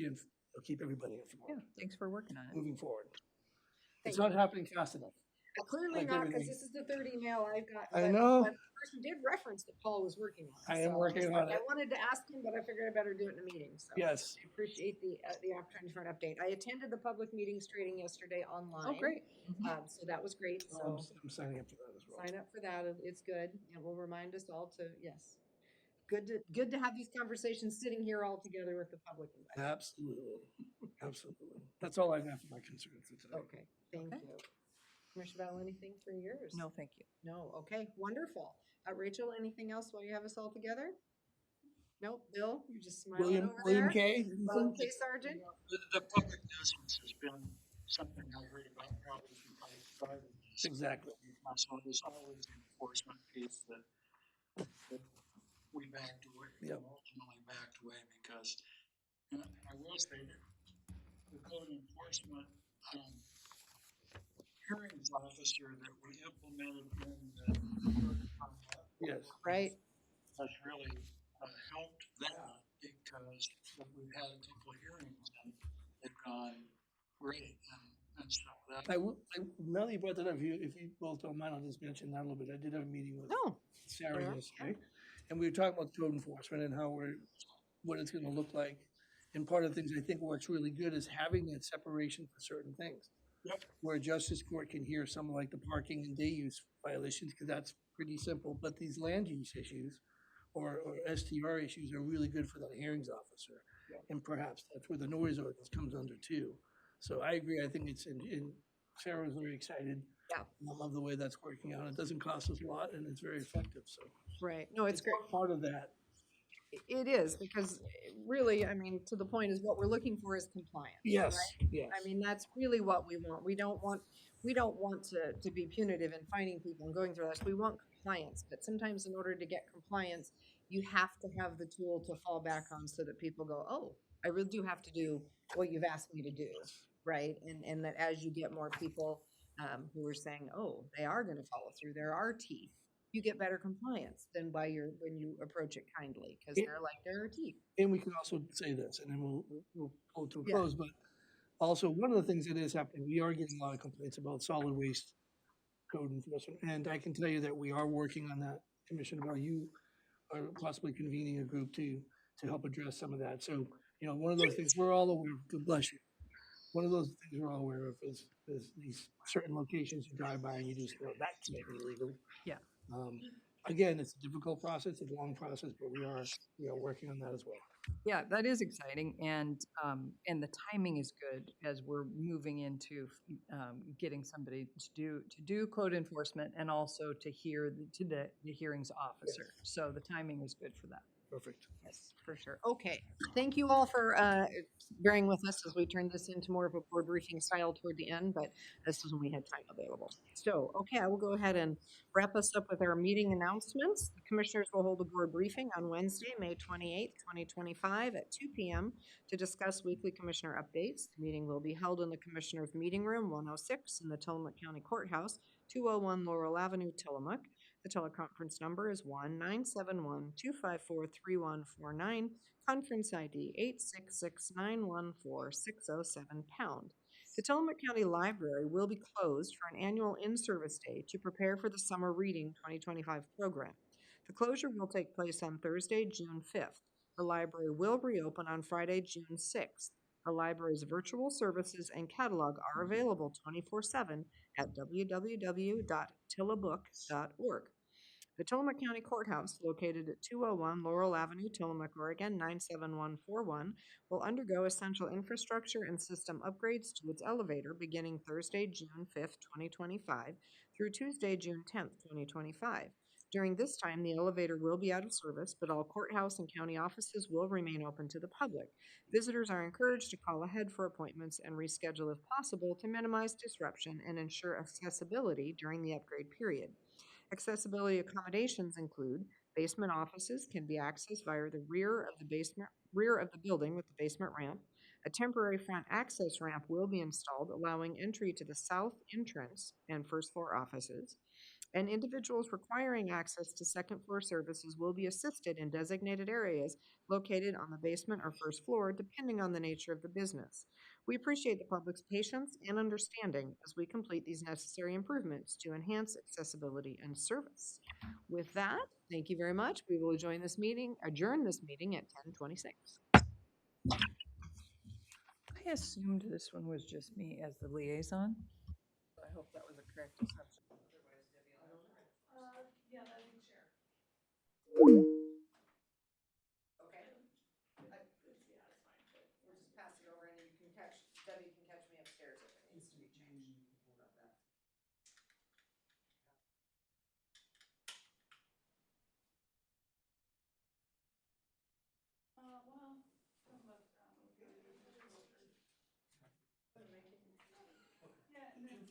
everybody Yeah. informed Thanks for working on it. moving forward. Thank It's not happening fast enough. Clearly Like not, because everything. this is the third email I've got. I but- know. But the person did reference that Paul was working on it. I am so working was on like, it. I wanted to ask him, but I figured I better do it in a meeting, so. Yes. I appreciate the opportunity for an update. I attended the public meetings training yesterday online. Oh, great. So that was great, so I'm signing up for that as well. sign up for that, it's good, and will remind us all to, yes. Good to have these conversations sitting here all together with the public. Absolutely. Absolutely. That's all I have for my concerns for today. Okay, thank Okay. you. Commissioner Val, anything for yours? No, thank you. No, okay, wonderful. Rachel, anything else while you have us all together? Nope, Bill, you're just smiling over William there. K. William K. Sergeant? The public nuisance has been something I heard about probably from my driving. Exactly. So there's always the enforcement piece that we backed away, Yep. ultimately backed away because, and I will say that the code enforcement hearings officer that we implemented in the Yes. Right, has really helped that because we've had a couple of hearings and they've gone great. And so that. Now that you brought that up, if you both don't mind, I'll just mention that a little bit. I did have a meeting with no, Sarah Yeah. yesterday, and we were talking about code enforcement and what it's gonna look like. And part of the things I think works really good is having that separation for certain things. Yep. Where a justice court can hear some like the parking and day use violations, because that's pretty simple, but these land use issues or STR issues are really good for that hearings officer. And perhaps that's where the noise ordinance comes under too. So I agree, I think it's in Sarah's very excited. Yeah. And I love the way that's working out. It doesn't cost us a lot and it's very effective, so. right, no, it's great. Part of that, It is, because really, I mean, to the point is what we're looking for is compliance. yes, right? yes. I mean, that's really what we want. We don't want to be punitive in finding people and going through this. We want compliance, but sometimes in order to get compliance, you have to have the tool to fall back on so that people go, oh, I really do have to do what you've asked me to do. right? And that as you get more people who are saying, oh, they are going to follow through, there are teeth, you get better compliance than when you approach it kindly, because they're like, there are teeth. And we can also say this, and then we'll pull to a Yeah. close, but also, one of the things that is happening, we are getting a lot of complaints about solid waste code enforcement, and I can tell you that we are working on that. Commissioner Bar, you are possibly convening a group to help address some of that. So, you know, one of those things we're all aware of, God bless you. One of those things we're all aware of is these certain locations you drive by and you just go, that can't be legal. Yeah. Again, it's a difficult process, it's a long process, but we are working on that as well. Yeah, that is exciting, and the timing is good as we're moving into getting somebody to do code enforcement and also to hear the hearings officer. So the timing is good for that. Perfect. Yes, for sure. Okay, thank you all for bearing with us as we turned this into more of a board briefing style toward the end, but this is when we had time available. So, okay, I will go ahead and wrap us up with our meeting announcements. The commissioners will hold a board briefing on Wednesday, May 28th, 2025 at 2 p.m. to discuss weekly commissioner updates. The meeting will be held in the Commissioners' Meeting Room 106 in the Tillamook County Courthouse, 201 Laurel Avenue, Tillamook. The teleconference number is 1-971-254-3149, conference ID 866914607#. The Tillamook County Library will be closed for an annual in-service day to prepare for the Summer Reading 2025 program. The closure will take place on Thursday, June 5th. The library will reopen on Friday, June 6th. The library's virtual services and catalog are available 24/7 at www.tillabook.org. The Tillamook County Courthouse, located at 201 Laurel Avenue, Tillamook, Oregon 97141, will undergo essential infrastructure and system upgrades to its elevator beginning Thursday, June 5th, 2025 through Tuesday, June 10th, 2025. During this time, the elevator will be out of service, but all courthouse and county offices will remain open to the public. Visitors are encouraged to call ahead for appointments and reschedule if possible to minimize disruption and ensure accessibility during the upgrade period. Accessibility accommodations include basement offices can be accessed via the rear of the building with the basement ramp. A temporary front access ramp will be installed, allowing entry to the south entrance and first floor offices. And individuals requiring access to second floor services will be assisted in designated areas located on the basement or first floor, depending on the nature of the business. We appreciate the public's patience and understanding as we complete these necessary improvements to enhance accessibility and service. With that, thank you very much. We will adjourn this meeting at 10:26. I assumed this one was just me as the liaison. I hope that was a correct assumption. Yeah, that'd be chair. Okay. We'll just pass it over and you can Debbie can catch me upstairs if it needs to be changed. Yeah, and then.